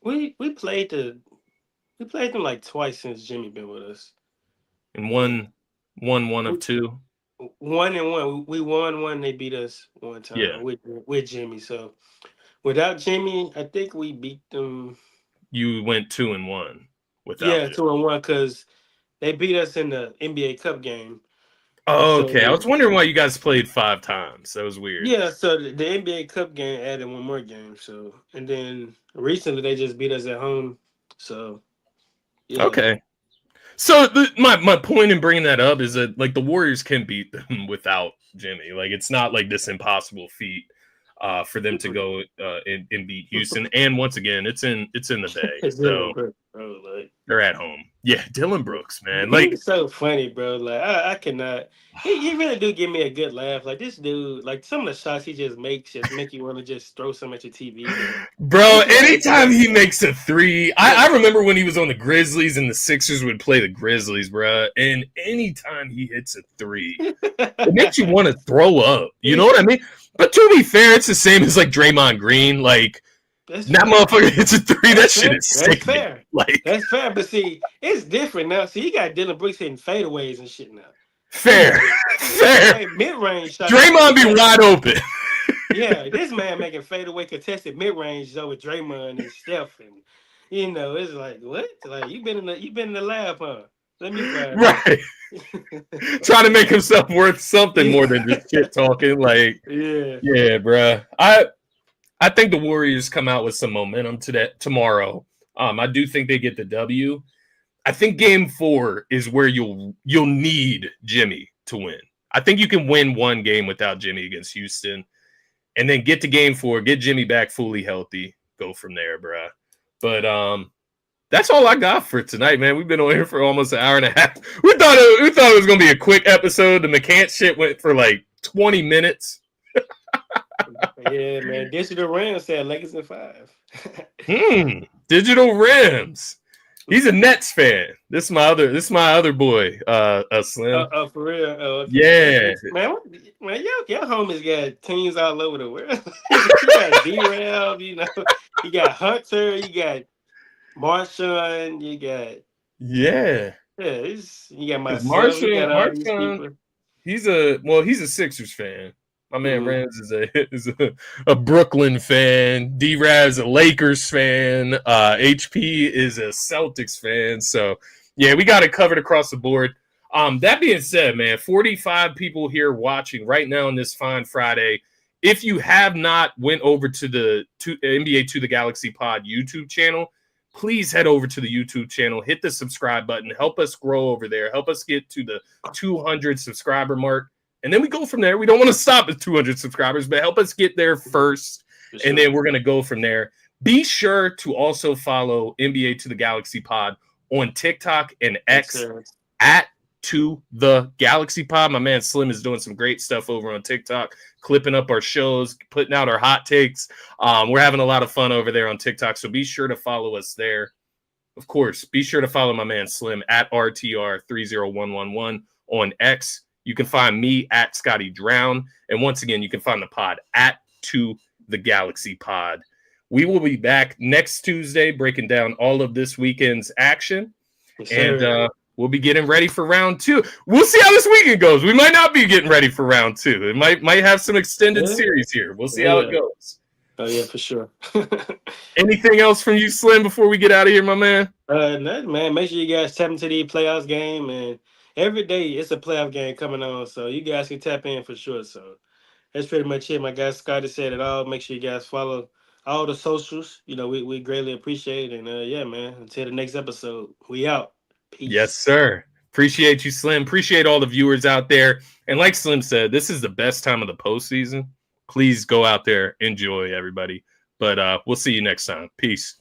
we played them like twice since Jimmy been with us. And And one of we, two. 1-1. We won one. They beat us one Yeah, time with Jimmy. So without Jimmy, I think we beat them. you went 2-1 without Yeah, Jimmy. 2-1 because they beat us in the NBA Cup game. Oh, okay. I So was wondering why you guys played 5 times. That was weird. yeah, so the NBA Cup game added one more game. So and then recently they just beat us at home. So yeah, Okay. So my point in bringing that up is that like the Warriors can beat them without Jimmy. Like it's not like this impossible feat for them to go and beat Houston. And once again, it's in the Bay, it's so Dylan Brooks, bro. Like they're at home. Yeah, Dylan Brooks, man. Like he's so funny, bro. Like I cannot. He really do give me a good laugh. Like this dude, like some of the shots he just makes just make you want to just throw some at your TV. But bro, it's like, anytime he makes a three, I remember when he was on the Grizzlies and the Sixers would play the Grizzlies, bro. And anytime he hits a three, it makes you want to throw up. You know what I mean? But to be fair, it's the same as like Draymond Green. Like that's that fair. motherfucker hits a three. That shit is That's sick. fair. Like That's fair. But see, it's different now. See, you got Dylan Brooks hitting fadeaways and shit now. fair, fair. Mid range shots. Draymond be wide open. Yeah, this man making fadeaway contested mid range though with Draymond and Steph, and you know it's like what? Like you been in the lab, huh? Let me find Right. Trying to make himself worth something more than just shit talking. Like, yeah, bruh. I think the Warriors come out with some momentum tomorrow. I do think they get the W. I think Game 4 is where you'll need Jimmy to win. I think you can win one game without Jimmy against Houston, and then get to Game 4, get Jimmy back fully healthy, go from there, bruh. But that's all I got for tonight, man. We've been on here for almost an hour and a half. We thought it was gonna be a quick episode. The McCants shit went for like 20 minutes. yeah, man. Digital Rams said Lakers in 5. Digital Rims. He's a Nets fan. This is my other boy, Slim. For real. Okay. Yeah, man, your homies got teams all over the world. You got D-Rail, you know, you got Hunter, you got Marshawn, you got yeah. you got my Marshawn. He's a Sixers fan. My man Rams is a Brooklyn fan. D-Rav is a Lakers fan. HP is a Celtics fan. So yeah, we got it covered across the board. That being said, man, 45 people here watching right now on this fine Friday. If you have not went over to the NBA to the Galaxy Pod YouTube channel, please head over to the YouTube channel, hit the subscribe button, help us grow over there, help us get to the 200 subscriber mark. And then we go from there. We don't want to stop at 200 subscribers, but help us get there first. Sure. And then we're going to go from there. Be sure to also follow NBA to the Galaxy Pod on TikTok and X at To The Galaxy Pod. My man Slim is doing some great stuff over on TikTok, clipping up our shows, putting out our hot takes. We're having a lot of fun over there on TikTok, so be sure to follow us there. Of course, be sure to follow my man Slim at RTR30111 on X. You can find me at Scotty Drown. And once again, you can find the pod at To The Galaxy Pod. We will be back next Tuesday breaking down all of this weekend's action. Yes, and we'll be getting ready for round 2. We'll see how this weekend goes. We might not be getting ready for round 2. It might have some extended series here. We'll see how it goes. Oh, yeah, for sure. Anything else from you, Slim, before we get out of here, my man? Nothing, man. Make sure you guys tap into the playoffs game, and every day it's a playoff game coming on, so you guys can tap in for sure. So that's pretty much it. My guy Scotty said it all. Make sure you guys follow all the socials. You know, we greatly appreciate it. And yeah, man, until the next episode, we out. Peace. Yes, sir. Appreciate you, Slim. Appreciate all the viewers out there. And like Slim said, this is the best time of the postseason. Please go out there, enjoy, everybody. But we'll see you next time. Peace.